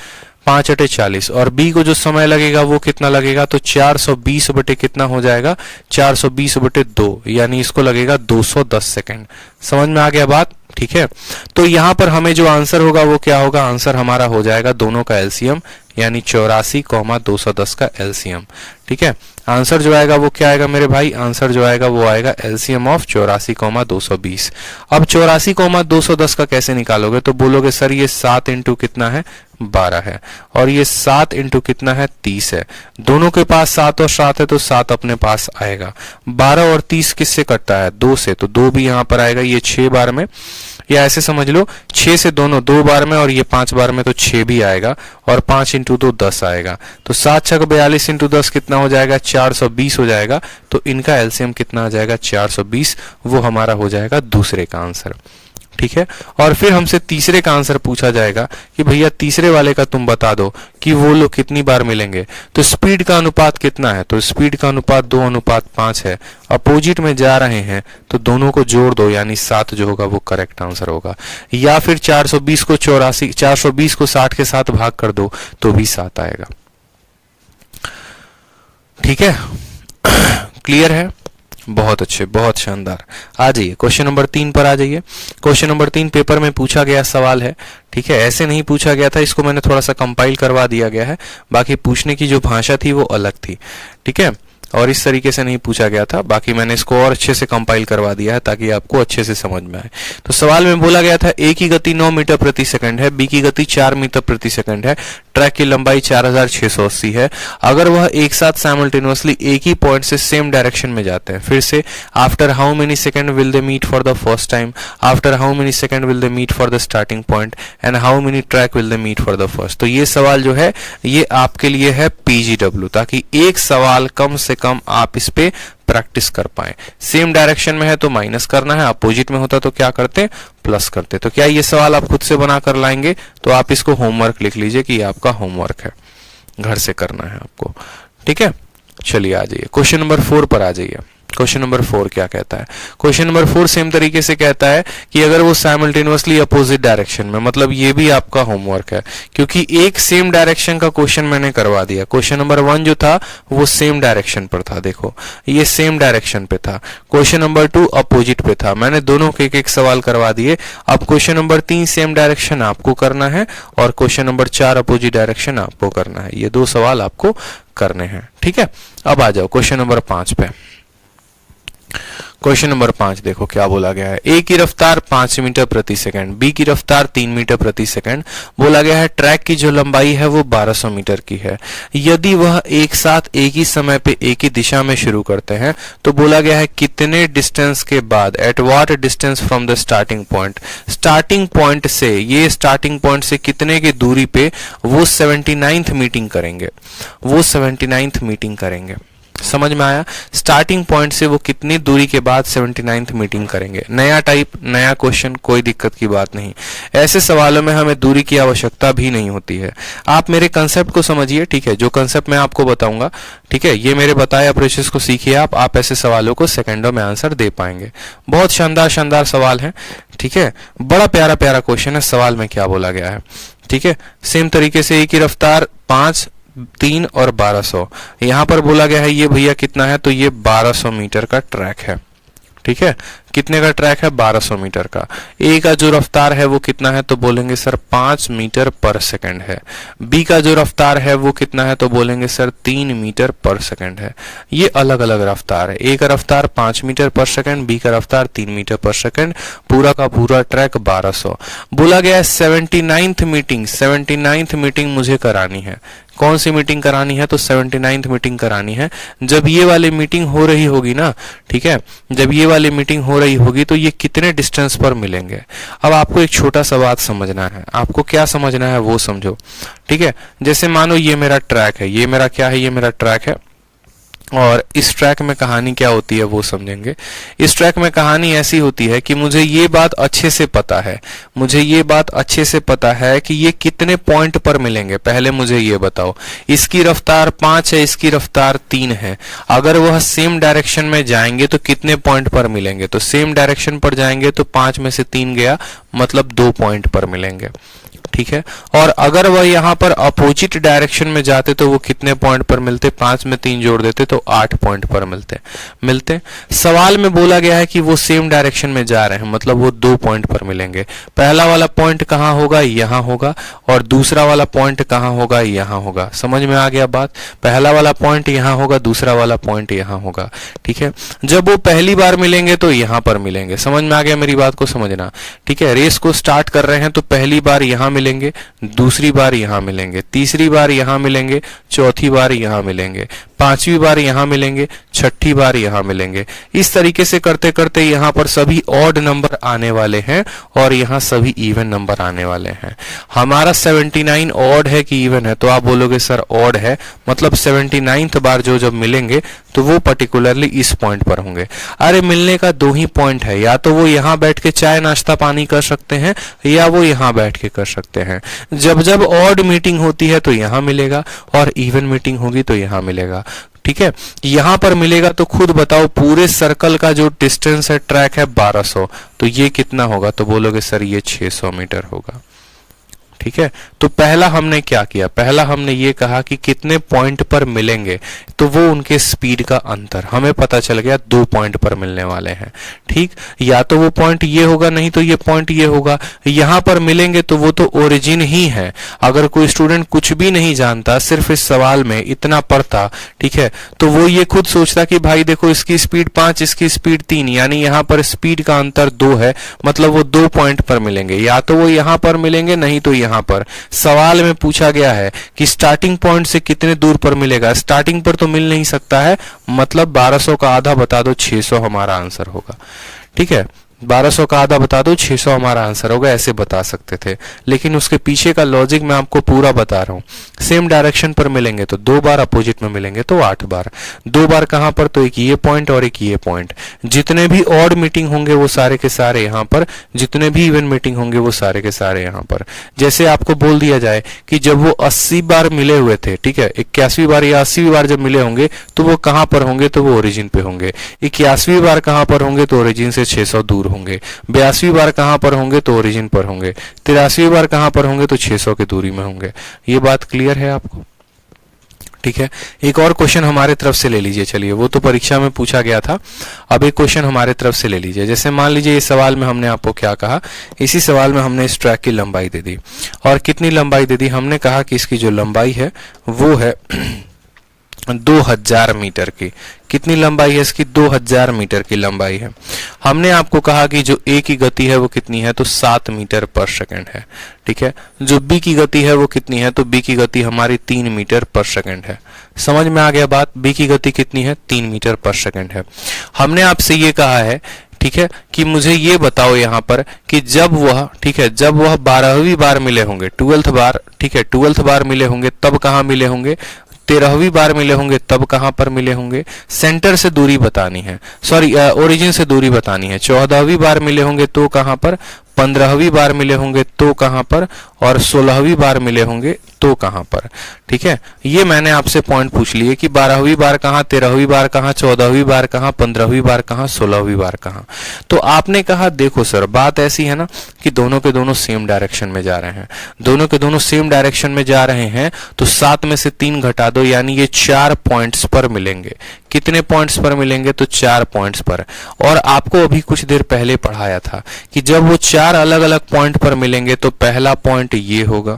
5 × 40, और बी को जो समय लगेगा वो कितना लगेगा, तो 420 बटे कितना हो जाएगा, 420 बटे 2, यानी इसको लगेगा 210 सेकंड। समझ में आ गया बात, ठीक है। तो यहां पर हमें जो आंसर होगा वो क्या होगा, आंसर हमारा हो जाएगा दोनों का एलसीएम, यानी 84, 210 का एलसीएम। ठीक है, आंसर जो आएगा वो क्या आएगा मेरे भाई, आंसर जो आएगा वो आएगा एलसीएम ऑफ 84, 220। अब 84, 210 का कैसे निकालोगे, तो बोलोगे सर ये 7 इंटू कितना है, 12 है, और ये 7 इंटू कितना है, 30 है। दोनों के पास 7 और 7 है तो 7 अपने पास आएगा। 12 और 30 किससे कटता है, 2 से, तो 2 भी यहां पर आएगा, ये 6 बार में, या ऐसे समझ लो 6 से दोनों 2 बार में, और ये 5 बार में, तो 6 भी आएगा, और 5 इंटू 2 10 आएगा। तो 7 × 42 इंटू 10 कितना हो जाएगा, 420 हो जाएगा। तो इनका एलसीएम कितना आ जाएगा, 420, वो हमारा हो जाएगा दूसरे का आंसर। ठीक है, और फिर हमसे तीसरे का आंसर पूछा जाएगा कि भैया तीसरे वाले का तुम बता दो कि वो लोग कितनी बार मिलेंगे। तो स्पीड का अनुपात कितना है, तो स्पीड का अनुपात 2:5 है। अपोजिट में जा रहे हैं तो दोनों को जोड़ दो, यानी 7 जो होगा वो करेक्ट आंसर होगा। या फिर 420 को 60 के साथ भाग कर दो तो भी 7 आएगा। ठीक है, क्लियर है, बहुत अच्छे, बहुत शानदार। आ जाइए क्वेश्चन नंबर 3 पर आ जाइए। क्वेश्चन नंबर 3 पेपर में पूछा गया सवाल है। ठीक है, ऐसे नहीं पूछा गया था, इसको मैंने थोड़ा सा कंपाइल करवा दिया गया है, बाकी पूछने की जो भाषा थी वो अलग थी। ठीक है, और इस तरीके से नहीं पूछा गया था, बाकी मैंने इसको और अच्छे से कंपाइल करवा दिया है ताकि आपको अच्छे से समझ में आए। तो सवाल में बोला गया था ए की गति 9 मीटर प्रति सेकंड है, बी की गति 4 मीटर प्रति सेकंड है, ट्रैक की लंबाई 4680 है। अगर वह एक साथ साइमल्टेनियसली एक ही पॉइंट से सेम डायरेक्शन में जाते हैं, फिर से after how many second will they meet for the first time, after how many second will they meet for the starting point, and how many track will they meet for the first. तो ये सवाल जो है ये आपके लिए है PGW, ताकि एक सवाल कम से कम आप इस पे प्रैक्टिस कर पाए। सेम डायरेक्शन में है तो माइनस करना है, अपोजिट में होता तो क्या करते, प्लस करते। तो क्या ये सवाल आप खुद से बनाकर लाएंगे, तो आप इसको होमवर्क लिख लीजिए कि ये आपका होमवर्क है, घर से करना है आपको। ठीक है, चलिए आ जाइए क्वेश्चन नंबर 4 पर आ जाइए। क्वेश्चन नंबर 4 क्या कहता है, क्वेश्चन नंबर 4 सेम तरीके से कहता है कि अगर वो साइमल्टेनियसली अपोजिट डायरेक्शन में, मतलब ये भी आपका होमवर्क है, क्योंकि एक सेम डायरेक्शन का क्वेश्चन मैंने करवा दिया। क्वेश्चन नंबर 1 जो था वो सेम डायरेक्शन पर था, देखो ये सेम डायरेक्शन पे था। क्वेश्चन नंबर 2 अपोजिट पे था, मैंने दोनों के एक सवाल करवा दिए। अब क्वेश्चन नंबर 3 सेम डायरेक्शन आपको करना है, और क्वेश्चन नंबर 4 अपोजिट डायरेक्शन आपको करना है। ये 2 सवाल आपको करने हैं। ठीक है, अब आ जाओ क्वेश्चन नंबर 5 पे। क्वेश्चन नंबर 5 देखो क्या बोला गया है, ए की रफ्तार 5 मीटर प्रति सेकंड, बी की रफ्तार 3 मीटर प्रति सेकंड। बोला गया है ट्रैक की जो लंबाई है वो 1200 मीटर की है। यदि वह एक साथ एक ही समय पे एक ही दिशा में शुरू करते हैं तो बोला गया है कितने डिस्टेंस के बाद, eight what distance from the starting point, starting point से, ये स्टार्टिंग पॉइंट से कितने की दूरी पे वो 79th मीटिंग करेंगे, वो 79th मीटिंग करेंगे। समझ में आया? स्टार्टिंग पॉइंट से वो कितनी दूरी के बाद 79th मीटिंग करेंगे। नया टाइप, नया क्वेश्चन, कोई दिक्कत की बात नहीं। ऐसे सवालों में हमें दूरी की आवश्यकता भी नहीं होती है। आप मेरे कंसेप्ट को समझिए, ठीक है, जो कंसेप्ट मैं आपको बताऊंगा, ठीक है, ये मेरे बताए अप्रोचेस को सीखिए आप ऐसे सवालों को सेकंडों में आंसर दे पाएंगे। बहुत शानदार शानदार सवाल है, ठीक है, बड़ा प्यारा प्यारा क्वेश्चन है। सवाल में क्या बोला गया है, ठीक है, सेम तरीके से एक ही रफ्तार 5, 3 और 1200। यहां पर बोला गया है ये भैया कितना है, तो ये 1200 मीटर का ट्रैक है, ठीक है। कितने का ट्रैक है? 1200 मीटर का। ए का जो रफ्तार है वो कितना है, तो बोलेंगे सर 5 मीटर पर सेकंड है। बी का जो रफ्तार है वो कितना है, तो बोलेंगे सर 3 मीटर पर सेकंड है। ये अलग अलग रफ्तार है। ए का रफ्तार 5 मीटर पर सेकंड, बी का रफ्तार 3 मीटर पर सेकंड, पूरा का पूरा ट्रैक 1200। बोला गया है 79th मीटिंग, 79th मीटिंग मुझे करानी है। कौन सी मीटिंग करानी है, तो 79th मीटिंग करानी है। जब ये वाली मीटिंग हो रही होगी ना, ठीक है, जब ये वाली मीटिंग हो रही होगी तो ये कितने डिस्टेंस पर मिलेंगे। अब आपको एक छोटा सा बात समझना है। आपको क्या समझना है वो समझो, ठीक है। जैसे मानो ये मेरा ट्रैक है, ये मेरा क्या है, ये मेरा ट्रैक है, और इस ट्रैक में कहानी क्या होती है वो समझेंगे। इस ट्रैक में कहानी ऐसी होती है कि मुझे ये बात अच्छे से पता है, मुझे ये बात अच्छे से पता है कि ये कितने पॉइंट पर मिलेंगे। पहले मुझे ये बताओ, इसकी रफ्तार 5 है, इसकी रफ्तार 3 है। अगर वह सेम डायरेक्शन में जाएंगे तो कितने पॉइंट पर मिलेंगे, तो सेम डायरेक्शन पर जाएंगे तो 5 में से 3 गया, मतलब 2 पॉइंट पर मिलेंगे, ठीक है। और अगर वह यहां पर अपोजिट डायरेक्शन में जाते तो वो कितने पॉइंट पर मिलते, 5 में 3 जोड़ देते तो 8 पॉइंट पर मिलते। सवाल में बोला गया है कि वो सेम डायरेक्शन में जा रहे हैं, मतलब वो 2 पॉइंट पर मिलेंगे। पहला वाला पॉइंट कहां होगा, यहां होगा, और दूसरा वाला पॉइंट कहां होगा, यहां होगा। समझ में आ गया बात? पहला वाला पॉइंट यहां होगा, दूसरा वाला पॉइंट यहां होगा, ठीक है। जब वो पहली बार मिलेंगे तो यहां पर मिलेंगे। समझ में आ गया? मेरी बात को समझना, ठीक है। रेस को स्टार्ट कर रहे हैं तो पहली बार यहां मिलेंगे, दूसरी बार यहां मिलेंगे, तीसरी बार यहां मिलेंगे, चौथी बार यहां मिलेंगे, 5वीं बार यहां मिलेंगे, 6ठी बार यहां मिलेंगे। इस तरीके से करते करते यहां पर सभी ऑड नंबर आने वाले हैं और यहां सभी इवन नंबर आने वाले हैं। हमारा 79 ऑड है कि इवन है, तो आप बोलोगे सर ऑड है, मतलब 79th बार जो जब मिलेंगे तो वो पर्टिकुलरली इस पॉइंट पर होंगे। अरे मिलने का 2 ही पॉइंट है, या तो वो यहां बैठ के चाय नाश्ता पानी कर सकते हैं या वो यहां बैठ के कर सकते हैं। जब जब ऑड मीटिंग होती है तो यहां मिलेगा और इवन मीटिंग होगी तो यहां मिलेगा, ठीक है। यहां पर मिलेगा तो खुद बताओ, पूरे सर्कल का जो डिस्टेंस है, ट्रैक है 1200, तो ये कितना होगा, तो बोलोगे सर ये 600 मीटर होगा, ठीक है। तो पहला हमने क्या किया, पहला हमने ये कहा कि कितने पॉइंट पर मिलेंगे, तो वो उनके स्पीड का अंतर हमें पता चल गया, 2 पॉइंट पर मिलने वाले हैं, ठीक। या तो वो पॉइंट ये होगा, नहीं तो ये पॉइंट ये होगा। यहां पर मिलेंगे तो वो तो ओरिजिन ही है। अगर कोई स्टूडेंट कुछ भी नहीं जानता, सिर्फ इस सवाल में इतना पढ़ता, ठीक है, तो वो ये खुद सोचता कि भाई देखो इसकी स्पीड 5, इसकी स्पीड 3, यानी यहां पर स्पीड का अंतर 2 है, मतलब वो 2 पॉइंट पर मिलेंगे। या तो वो यहां पर मिलेंगे, नहीं तो यहां पर। सवाल में पूछा गया है कि स्टार्टिंग पॉइंट से कितने दूर पर मिलेगा। स्टार्टिंग पर तो मिल नहीं सकता है, मतलब 1200 का आधा बता दो, 600 हमारा आंसर होगा, ठीक है। 1200 का आधा बता दो, 600 हमारा आंसर होगा, ऐसे बता सकते थे। लेकिन उसके पीछे का लॉजिक मैं आपको पूरा बता रहा हूं। सेम डायरेक्शन पर मिलेंगे तो 2 बार, अपोजिट में मिलेंगे तो 8 बार। 2 बार कहां पर, तो एक ये पॉइंट और एक ये पॉइंट। जितने भी ऑड मीटिंग होंगे वो सारे के सारे यहां पर, जितने भी इवन मीटिंग होंगे वो सारे के सारे यहां पर। जैसे आपको बोल दिया जाए कि जब वो 80 बार मिले हुए थे, ठीक है, 81वीं बार या 80वीं बार जब मिले होंगे तो वो कहां पर होंगे, तो वो ओरिजिन पे होंगे। 81वीं बार कहां पर होंगे, तो ओरिजिन से 600 दूर होंगे। 82वीं बार कहां पर होंगे, तो ओरिजिन पर होंगे। 83वीं बार कहां पर होंगे, तो 600 की दूरी में होंगे। ये बात क्लियर है आपको, ठीक है। एक और क्वेश्चन हमारे तरफ से ले लीजिए, चलिए, वो तो परीक्षा में पूछा गया था, अब एक क्वेश्चन हमारे तरफ से ले लीजिए। जैसे मान लीजिए इस सवाल में हमने आपको क्या कहा, इसी सवाल में हमने इस ट्रैक की लंबाई दे दी, और कितनी लंबाई दे दी, हमने कहा कि इसकी जो लंबाई है वो है 2000 मीटर की। कितनी लंबाई है इसकी, 2000 मीटर की लंबाई है। हमने आपको कहा कि जो ए की गति है वो कितनी है, तो 7 मीटर पर सेकंड है, ठीक है। जो बी की गति है वो कितनी है, तो बी की गति हमारी 3 मीटर पर सेकंड है। समझ में आ गया बात, बी की गति कितनी है, 3 मीटर पर सेकंड है। हमने आपसे ये कहा है, ठीक है, कि मुझे ये बताओ यहां पर कि जब वह, ठीक है, जब वह 12वीं बार मिले होंगे, 12th बार, ठीक है, 12th बार मिले होंगे, तब कहां मिले होंगे, 13वीं बार मिले होंगे तब कहां पर मिले होंगे, सेंटर से दूरी बतानी है, सॉरी ओरिजिन से दूरी बतानी है। 14वीं बार मिले होंगे तो कहां पर, 15वीं बार मिले होंगे तो कहां पर, और 16वीं बार मिले होंगे तो कहां पर। ठीक है, ये मैंने आपसे पॉइंट पूछ लिए कि 12वीं बार कहां, 13वीं बार कहां, 14वीं बार कहां, 15वीं बार कहां, 16वीं बार कहां। तो आपने कहा देखो सर बात ऐसी है ना कि दोनों के दोनों सेम डायरेक्शन में जा रहे हैं, दोनों के दोनों सेम डायरेक्शन में जा रहे हैं, तो 7 में से 3 घटा दो, यानी ये 4 पॉइंट्स पर मिलेंगे। कितने पॉइंट्स पर मिलेंगे, तो 4 पॉइंट्स पर। और आपको अभी कुछ देर पहले पढ़ाया था कि जब वो 4 अलग अलग पॉइंट पर मिलेंगे तो पहला पॉइंट ये होगा,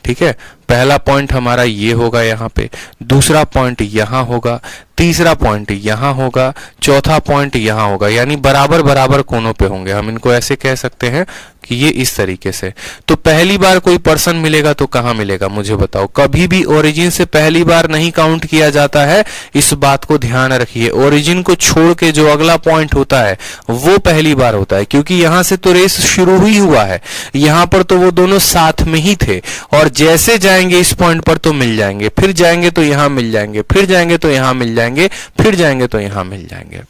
ठीक है, पहला पॉइंट हमारा ये होगा यहाँ पे, दूसरा पॉइंट यहाँ होगा, तीसरा पॉइंट यहाँ होगा, चौथा पॉइंट यहाँ होगा, यानी बराबर बराबर कोनों पे होंगे। हम इनको ऐसे कह सकते हैं कि ये इस तरीके से। तो पहली बार कोई पर्सन मिलेगा तो कहां मिलेगा, मुझे बताओ। कभी भी ओरिजिन से पहली बार नहीं काउंट किया जाता है, इस बात को ध्यान रखिए। ओरिजिन को छोड़ के जो अगला पॉइंट होता है वो पहली बार होता है, क्योंकि यहां से तो रेस शुरू ही हुआ है, यहां पर तो वो दोनों साथ में ही थे, और जैसे जाएंगे इस पॉइंट पर तो मिल जाएंगे, फिर जाएंगे तो यहां मिल जाएंगे, फिर जाएंगे तो यहां मिल जाएंगे, फिर जाएंगे तो यहां मिल जाएंगे।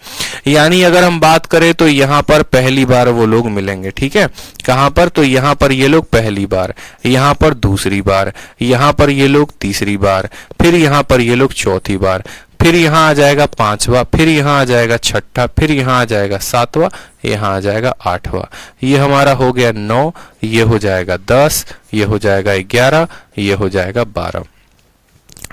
यानी अगर हम बात करें तो यहां पर पहली बार वो लोग मिलेंगे। ठीक है, कहां पर, तो यहां पर ये लोग पहली बार, यहां पर दूसरी बार, यहां पर ये लोग तीसरी बार, फिर यहां पर ये लोग चौथी बार, फिर यहां आ जाएगा 5वां, फिर यहां आ जाएगा 6ठा, फिर यहां आ जाएगा 7वां, यहां आ जाएगा 8वां। ये हमारा हो गया 9, ये हो जाएगा 10, ये हो जाएगा 11, ये हो जाएगा 12।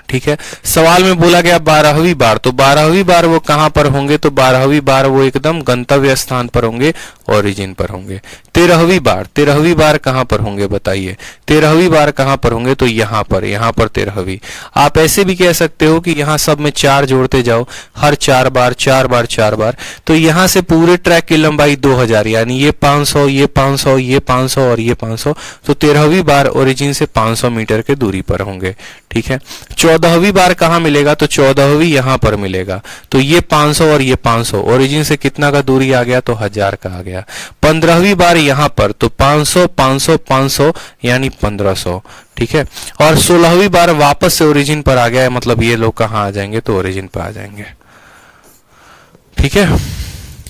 ठीक है, सवाल में बोला गया 12वीं बार, तो 12वीं बार वो कहां पर होंगे, तो 12वीं बार वो एकदम गंतव्य स्थान पर होंगे, ओरिजिन पर होंगे। 13वीं बार कहां पर होंगे बताइए, 13वीं बार कहां पर होंगे, तो यहां पर 13वीं। आप ऐसे भी कह सकते हो कि यहां सब में 4 जोड़ते जाओ, हर 4 बार 4 बार 4 बार, तो यहां से पूरे ट्रैक की लंबाई 2000, यानी ये 500, ये 500, ये 500 और ये 500, तो 13वीं बार ओरिजिन से 500 मीटर के दूरी पर होंगे। ठीक है, 14वीं बार कहां मिलेगा, तो 14वीं यहां पर मिलेगा, तो ये 500 और ये 500, ओरिजिन से कितना का दूरी आ गया, तो 1000 का आ गया। 15वीं बार यहां पर, तो 500 500 500 यानी 1500। ठीक है, और 16वीं बार वापस से ओरिजिन पर आ गया है, मतलब ये लोग कहां आ जाएंगे, तो ओरिजिन पर आ जाएंगे। ठीक है,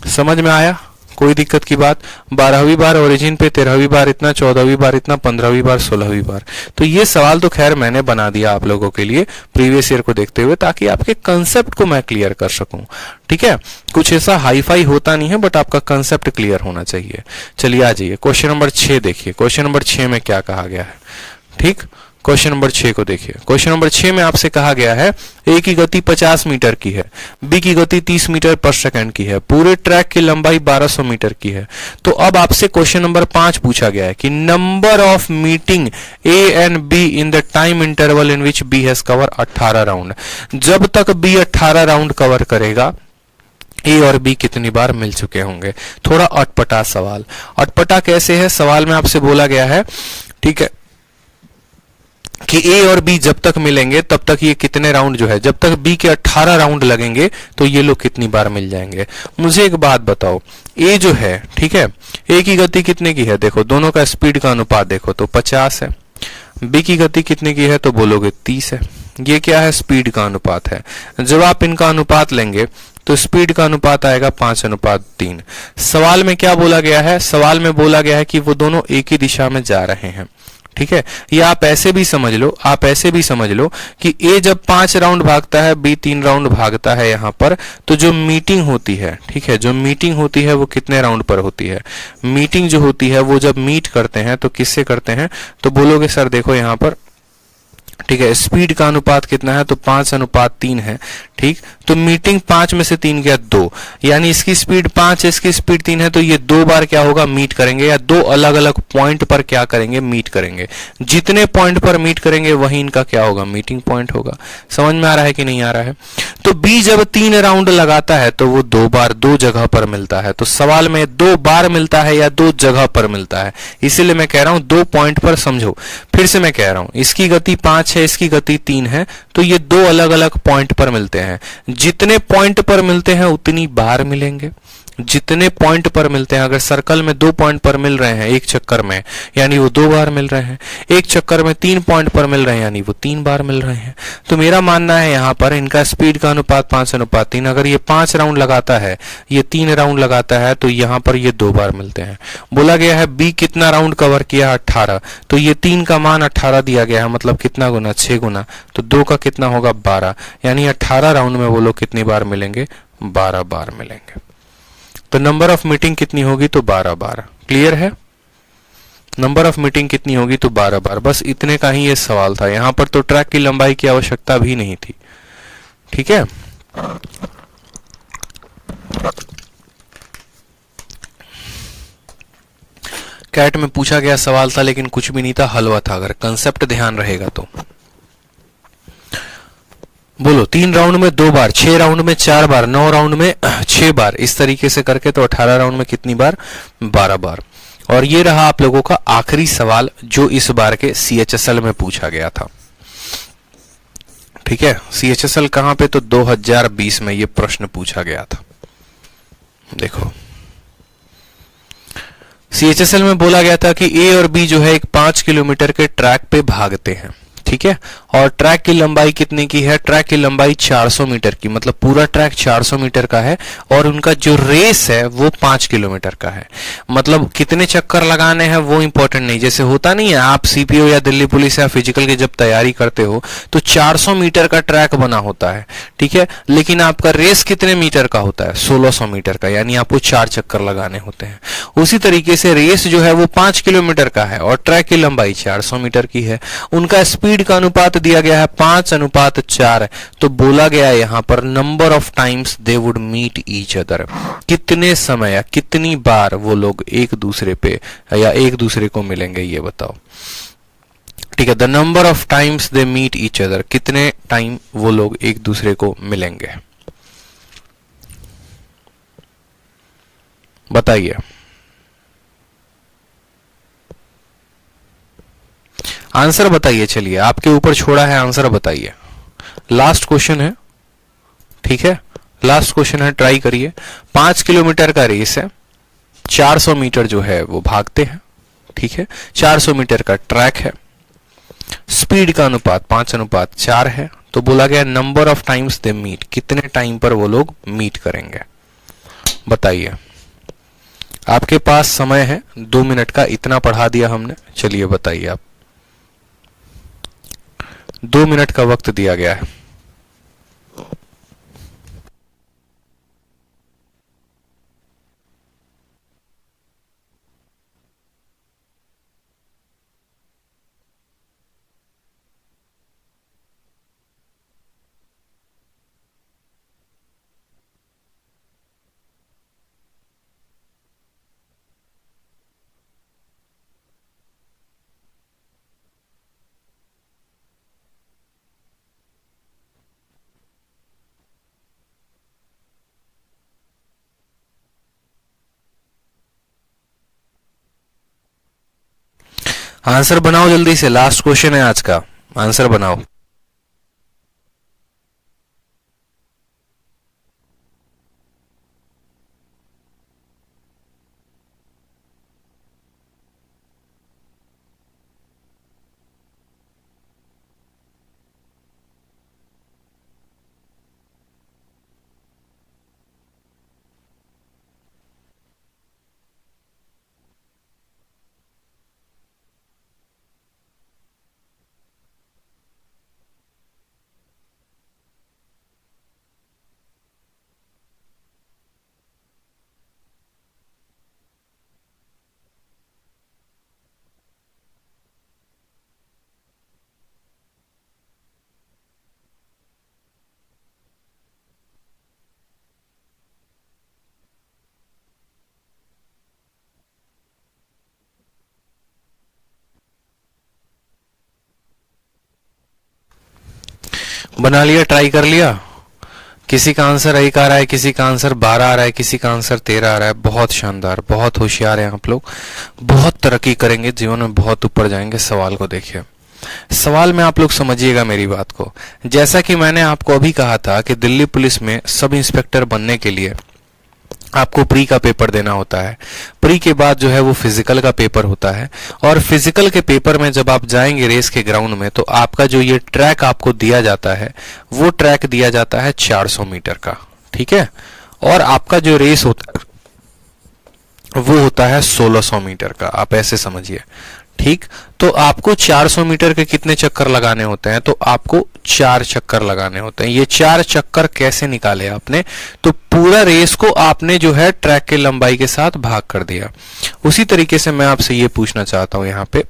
समझ में आया, कोई दिक्कत की बात। 12वीं बार ओरिजिन पे, 13वीं बार इतना, 14वीं बार इतना, 15वीं बार, 16वीं बार। तो ये सवाल तो खैर मैंने बना दिया आप लोगों के लिए प्रीवियस ईयर को देखते हुए, ताकि आपके कंसेप्ट को मैं क्लियर कर सकूं। ठीक है, कुछ ऐसा हाई फाई होता नहीं है, बट आपका कंसेप्ट क्लियर होना चाहिए। चलिए आ जाइए, क्वेश्चन नंबर 6 देखिए। क्वेश्चन नंबर 6 में क्या कहा गया है, ठीक, क्वेश्चन नंबर 6 को देखिए। क्वेश्चन नंबर 6 में आपसे कहा गया है ए की गति 50 मीटर की है, बी की गति 30 मीटर पर सेकंड की है, पूरे ट्रैक की लंबाई 1200 मीटर की है। तो अब आपसे क्वेश्चन नंबर 5 पूछा गया है कि number of meeting A and B in the time interval in which B has cover 18 round. जब तक बी 18 राउंड कवर करेगा, ए और बी कितनी बार मिल चुके होंगे। थोड़ा अटपटा सवाल। अटपटा कैसे है, सवाल में आपसे बोला गया है, ठीक है, कि ए और बी जब तक मिलेंगे तब तक ये कितने राउंड जो है, जब तक बी के 18 राउंड लगेंगे तो ये लोग कितनी बार मिल जाएंगे। मुझे एक बात बताओ, ए जो है, ठीक है, ए की गति कितने की है, देखो दोनों का स्पीड का अनुपात देखो तो 50 है। बी की गति कितने की है, तो बोलोगे 30 है। ये क्या है, स्पीड का अनुपात है। जब आप इनका अनुपात लेंगे तो स्पीड का अनुपात आएगा 5:3। सवाल में क्या बोला गया है, सवाल में बोला गया है कि वो दोनों एक ही दिशा में जा रहे हैं। ठीक है, या आप ऐसे भी समझ लो, आप ऐसे भी समझ लो कि ए जब 5 राउंड भागता है, बी 3 राउंड भागता है यहां पर, तो जो मीटिंग होती है, ठीक है, जो मीटिंग होती है वो कितने राउंड पर होती है। मीटिंग जो होती है वो जब मीट करते हैं तो किससे करते हैं, तो बोलोगे सर देखो यहां पर, ठीक है, स्पीड का अनुपात कितना है, तो 5:3 है। ठीक, तो मीटिंग 5 में से 3 गया 2, यानी इसकी स्पीड 5 है, इसकी स्पीड 3 है, तो ये 2 बार क्या होगा, मीट करेंगे, या 2 अलग अलग पॉइंट पर क्या करेंगे, मीट करेंगे। जितने पॉइंट पर मीट करेंगे वही इनका क्या होगा, मीटिंग पॉइंट होगा। समझ में आ रहा है कि नहीं आ रहा है। तो बी जब 3 राउंड लगाता है तो वो 2 बार 2 जगह पर मिलता है। तो सवाल में 2 बार मिलता है या 2 जगह पर मिलता है, इसीलिए मैं कह रहा हूं 2 पॉइंट पर समझो। फिर से मैं कह रहा हूं, इसकी गति 5 है, इसकी गति 3 है, तो ये 2 अलग अलग पॉइंट पर मिलते हैं। जितने पॉइंट पर मिलते हैं उतनी बार मिलेंगे। जितने पॉइंट पर मिलते हैं, अगर सर्कल में 2 पॉइंट पर मिल रहे हैं एक चक्कर में, यानी वो 2 बार मिल रहे हैं। एक चक्कर में 3 पॉइंट पर मिल रहे हैं, यानी वो 3 बार मिल रहे हैं। तो मेरा मानना है यहाँ पर इनका स्पीड का अनुपात 5:3। अगर ये 5 राउंड लगाता है, ये 3 राउंड लगाता है, तो यहाँ पर ये 2 बार मिलते हैं। बोला गया है बी कितना राउंड कवर किया, 18। तो ये 3 का मान 18 दिया गया है, मतलब कितना गुना, 6 गुना। तो 2 का कितना होगा, 12, यानी 18 राउंड में वो लोग कितनी बार मिलेंगे, 12 बार मिलेंगे। तो नंबर ऑफ मीटिंग कितनी होगी, तो 12 बार। क्लियर है, नंबर ऑफ मीटिंग कितनी होगी, तो 12 बार। बस इतने का ही ये सवाल था। यहां पर तो ट्रैक की लंबाई की आवश्यकता भी नहीं थी। ठीक है, कैट में पूछा गया सवाल था, लेकिन कुछ भी नहीं था, हलवा था। अगर कंसेप्ट ध्यान रहेगा तो बोलो, 3 राउंड में 2 बार, 6 राउंड में 4 बार, 9 राउंड में 6 बार, इस तरीके से करके तो 18 राउंड में कितनी बार, 12 बार। और ये रहा आप लोगों का आखिरी सवाल जो इस बार के CHSL में पूछा गया था। ठीक है, CHSL कहां पे, तो 2020 में ये प्रश्न पूछा गया था। देखो, CHSL में बोला गया था कि A और B जो है एक 5 किलोमीटर के ट्रैक पे भागते हैं। ठीक है, और ट्रैक की लंबाई कितने की है, ट्रैक की लंबाई 400 मीटर की, मतलब पूरा ट्रैक 400 मीटर का है, और उनका जो रेस है वो 5 किलोमीटर का है। मतलब कितने चक्कर लगाने हैं वो इंपॉर्टेंट नहीं। जैसे होता नहीं है, आप CPO या दिल्ली पुलिस या फिजिकल की जब तैयारी करते हो तो 400 मीटर का ट्रैक बना होता है। ठीक है, लेकिन आपका रेस कितने मीटर का होता है, 1600 मीटर का, यानी आपको 4 चक्कर लगाने होते हैं। उसी तरीके से रेस जो है वो 5 किलोमीटर का है और ट्रैक की लंबाई 400 मीटर की है। उनका स्पीड का अनुपात दिया गया है 5:4। तो बोला गया है यहां पर number of times they would meet each other, कितने समय या कितनी बार वो लोग एक दूसरे पे या एक दूसरे को मिलेंगे, ये बताओ। ठीक है, the number of times they meet each other, कितने टाइम वो लोग एक दूसरे को मिलेंगे, बताइए। आंसर बताइए, चलिए आपके ऊपर छोड़ा है, आंसर बताइए। लास्ट क्वेश्चन है, ठीक है, लास्ट क्वेश्चन है, ट्राई करिए। 5 किलोमीटर का रेस है, 400 मीटर जो है वो भागते हैं। ठीक है, 400 मीटर का ट्रैक है, स्पीड का अनुपात 5:4 है। तो बोला गया number of times they meet, कितने टाइम पर वो लोग मीट करेंगे, बताइए। आपके पास समय है 2 मिनट का, इतना पढ़ा दिया हमने। चलिए बताइए आप, 2 मिनट का वक्त दिया गया है। आंसर बनाओ जल्दी से, लास्ट क्वेश्चन है आज का, आंसर बनाओ। बना लिया, ट्राई कर लिया। किसी का आंसर 1 आ रहा है, किसी का आंसर 12 आ रहा है, किसी का आंसर 13 आ रहा है। बहुत शानदार, बहुत होशियार हैं आप लोग, बहुत तरक्की करेंगे जीवन में, बहुत ऊपर जाएंगे। सवाल को देखिए, सवाल में आप लोग समझिएगा मेरी बात को। जैसा कि मैंने आपको अभी कहा था कि दिल्ली पुलिस में सब इंस्पेक्टर बनने के लिए आपको प्री का पेपर देना होता है। प्री के बाद जो है वो फिजिकल का पेपर होता है, और फिजिकल के पेपर में जब आप जाएंगे रेस के ग्राउंड में, तो आपका जो ये ट्रैक आपको दिया जाता है वो ट्रैक दिया जाता है 400 मीटर का, ठीक है। और आपका जो रेस होता है वो होता है 1600 मीटर का, आप ऐसे समझिए, ठीक। तो आपको 400 मीटर के कितने चक्कर लगाने होते हैं, तो आपको 4 चक्कर लगाने होते हैं। ये 4 चक्कर कैसे निकाले आपने, तो पूरा रेस को आपने जो है ट्रैक के लंबाई के साथ भाग कर दिया। उसी तरीके से मैं आपसे ये पूछना चाहता हूं यहाँ पे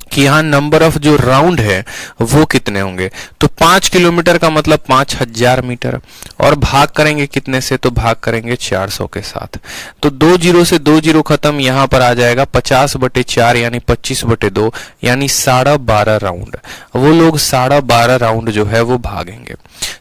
कि यहाँ नंबर ऑफ जो राउंड है वो कितने होंगे, तो 5 किलोमीटर का मतलब 5000 मीटर, और भाग करेंगे कितने से, तो भाग करेंगे 400 के साथ। तो 2 जीरो से 2 जीरो खत्म, यहाँ पर आ जाएगा 50/4 यानी 25/2 यानी 12.5 राउंड। वो लोग 12.5 राउंड जो है वो भागेंगे।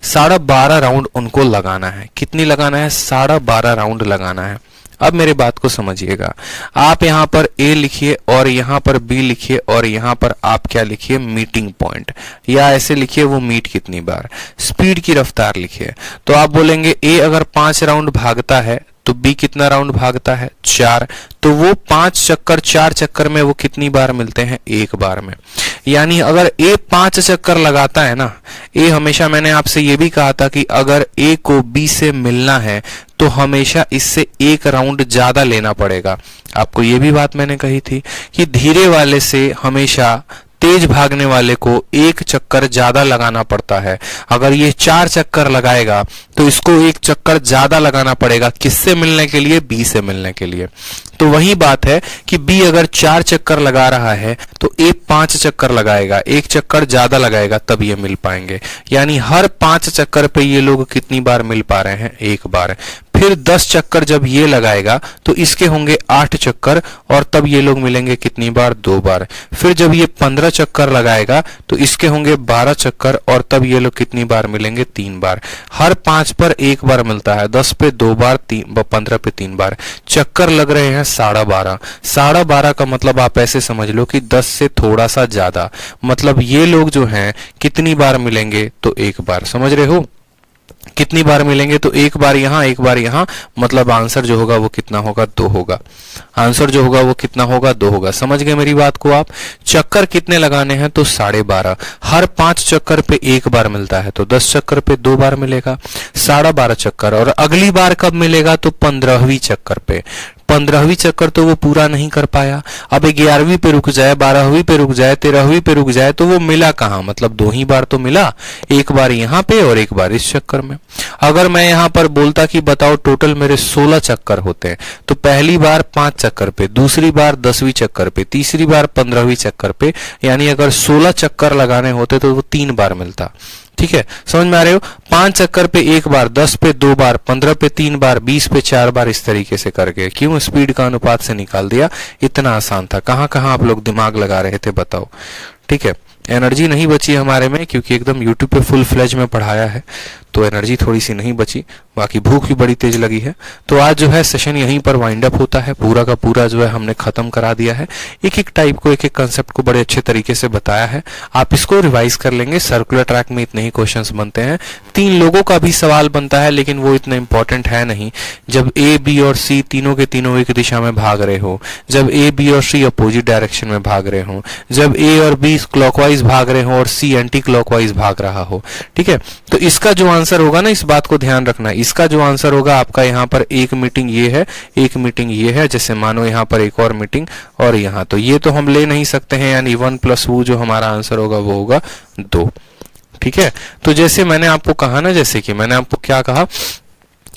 12.5 राउंड उनको लगाना है। कितनी लगाना है, 12.5 राउंड लगाना है। अब मेरे बात को समझिएगा, आप यहाँ पर ए लिखिए और यहाँ पर बी लिखिए और यहाँ पर आप क्या लिखिए, मीटिंग पॉइंट, या ऐसे लिखिए वो मीट कितनी बार, स्पीड की रफ्तार लिखिए। तो आप बोलेंगे ए अगर 5 राउंड भागता है तो बी कितना राउंड भागता है, 4, तो वो 5 चक्कर 4 चक्कर में वो कितनी बार मिलते हैं, 1 बार में। यानी अगर ए 5 चक्कर लगाता है ना, ए हमेशा, मैंने आपसे ये भी कहा था कि अगर ए को बी से मिलना है तो हमेशा इससे 1 राउंड ज्यादा लेना पड़ेगा। आपको ये भी बात मैंने कही थी कि धीरे वाले से हमेशा तेज भागने वाले को 1 चक्कर ज्यादा लगाना पड़ता है। अगर ये 4 चक्कर लगाएगा तो इसको 1 चक्कर ज्यादा लगाना पड़ेगा, किससे मिलने के लिए, बी से मिलने के लिए। तो वही बात है कि बी अगर 4 चक्कर लगा रहा है तो ए 5 चक्कर लगाएगा, 1 चक्कर ज्यादा लगाएगा, तब ये मिल पाएंगे। यानी हर 5 चक्कर पे ये लोग कितनी बार मिल पा रहे हैं, 1 बार। फिर 10 चक्कर जब ये लगाएगा तो इसके होंगे 8 चक्कर, और तब ये लोग मिलेंगे कितनी बार, 2 बार। फिर जब ये 15 चक्कर लगाएगा तो इसके होंगे 12 चक्कर, और तब ये लोग कितनी बार मिलेंगे, 3 बार। हर 5 पर 1 बार मिलता है, 10 पे 2 बार, 15 पे 3 बार। चक्कर लग रहे हैं 12.5। 12.5 का मतलब आप ऐसे समझ लो कि 10 से थोड़ा सा ज्यादा, मतलब ये लोग जो हैं कितनी बार मिलेंगे, तो 1 बार। समझ रहे हो, कितनी बार मिलेंगे, तो 1 बार यहाँ 1 बार यहाँ, मतलब आंसर जो होगा वो कितना होगा, 2 होगा। आंसर जो होगा वो कितना होगा, 2 होगा। समझ गए मेरी बात को आप। चक्कर कितने लगाने हैं, तो 12.5। हर 5 चक्कर पे 1 बार मिलता है, तो 10 चक्कर पे 2 बार मिलेगा, 12.5 चक्कर। और अगली बार कब मिलेगा, तो 15वीं चक्कर पे। 15वीं चक्कर तो वो पूरा नहीं कर पाया, अब 11वीं पे रुक जाए, 12वीं पे रुक जाए, 13वीं पे रुक जाए, तो वो मिला कहाँ, मतलब 2 ही बार तो मिला, 1 बार यहाँ पे और 1 बार इस चक्कर में। अगर मैं यहाँ पर बोलता कि बताओ टोटल मेरे 16 चक्कर होते हैं, तो पहली बार 5 चक्कर पे, दूसरी बार 10वीं चक्कर पे, तीसरी बार 15वीं चक्कर पे, यानी अगर 16 चक्कर लगाने होते तो वो 3 बार मिलता। ठीक है, समझ में आ रहे हो। 5 चक्कर पे 1 बार, 10 पे 2 बार, 15 पे 3 बार, 20 पे 4 बार, इस तरीके से करके। क्यों, स्पीड का अनुपात से निकाल दिया। इतना आसान था। कहां कहां आप लोग दिमाग लगा रहे थे, बताओ। ठीक है, एनर्जी नहीं बची हमारे में, क्योंकि एकदम यूट्यूब पे फुल फ्लेज में पढ़ाया है, तो एनर्जी थोड़ी सी नहीं बची। बाकी भूख भी बड़ी तेज लगी है। तो आज जो है सेशन यहीं पर वाइंड अप होता है। पूरा का पूरा जो है हमने खत्म करा दिया है। एक एक टाइप को, एक एक कंसेप्ट को बड़े अच्छे तरीके से बताया है। आप इसको रिवाइज कर लेंगे। सर्कुलर ट्रैक में इतने ही क्वेश्चंस बनते हैं। 3 लोगों का भी सवाल बनता है, लेकिन वो इतना इंपॉर्टेंट है नहीं। जब ए, बी और सी तीनों के तीनों एक दिशा में भाग रहे हो, जब ए, बी और सी अपोजिट डायरेक्शन में भाग रहे हो, जब ए और बी क्लॉकवाइज भाग रहे हो और सी एंटी क्लॉकवाइज भाग रहा हो। ठीक है, तो इसका जो आंसर होगा ना, इस बात को ध्यान रखना, इसका जो आंसर होगा आपका यहाँ पर एक मीटिंग ये है, एक मीटिंग ये है। जैसे मानो यहाँ पर एक और मीटिंग और यहाँ, तो ये तो हम ले नहीं सकते हैं, यानी 1 + वो जो हमारा आंसर होगा वो होगा 2। ठीक है, तो जैसे मैंने आपको कहा ना, जैसे कि मैंने आपको क्या कहा,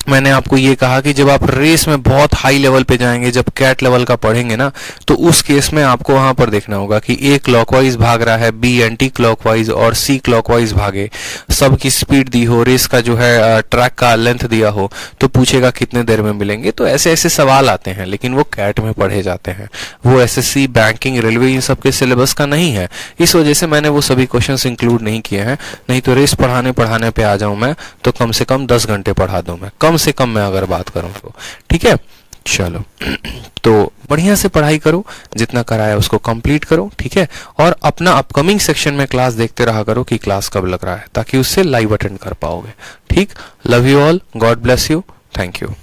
मैंने आपको ये कहा कि जब आप रेस में बहुत हाई लेवल पे जाएंगे, जब कैट लेवल का पढ़ेंगे ना, तो उस केस में आपको वहां पर देखना होगा कि ए क्लॉकवाइज भाग रहा है, बी एंटी क्लॉकवाइज और सी क्लॉकवाइज भागे, सबकी स्पीड दी हो, रेस का जो है ट्रैक का लेंथ दिया हो, तो पूछेगा कितने देर में मिलेंगे। तो ऐसे ऐसे सवाल आते हैं, लेकिन वो कैट में पढ़े जाते हैं, वो एसएससी, बैंकिंग, रेलवे, इन सब के सिलेबस का नहीं है। इस वजह से मैंने वो सभी क्वेश्चंस इंक्लूड नहीं किए हैं। नहीं तो रेस पढ़ाने पे आ जाऊं मैं तो कम से कम 10 घंटे पढ़ा दूं मैं, कम से कम मैं अगर बात करूं तो। ठीक है, चलो तो बढ़िया से पढ़ाई करो, जितना कराया उसको कंप्लीट करो। ठीक है, और अपना अपकमिंग सेक्शन में क्लास देखते रहा करो कि क्लास कब लग रहा है, ताकि उससे लाइव अटेंड कर पाओगे। ठीक, love you all, God bless you, thank you.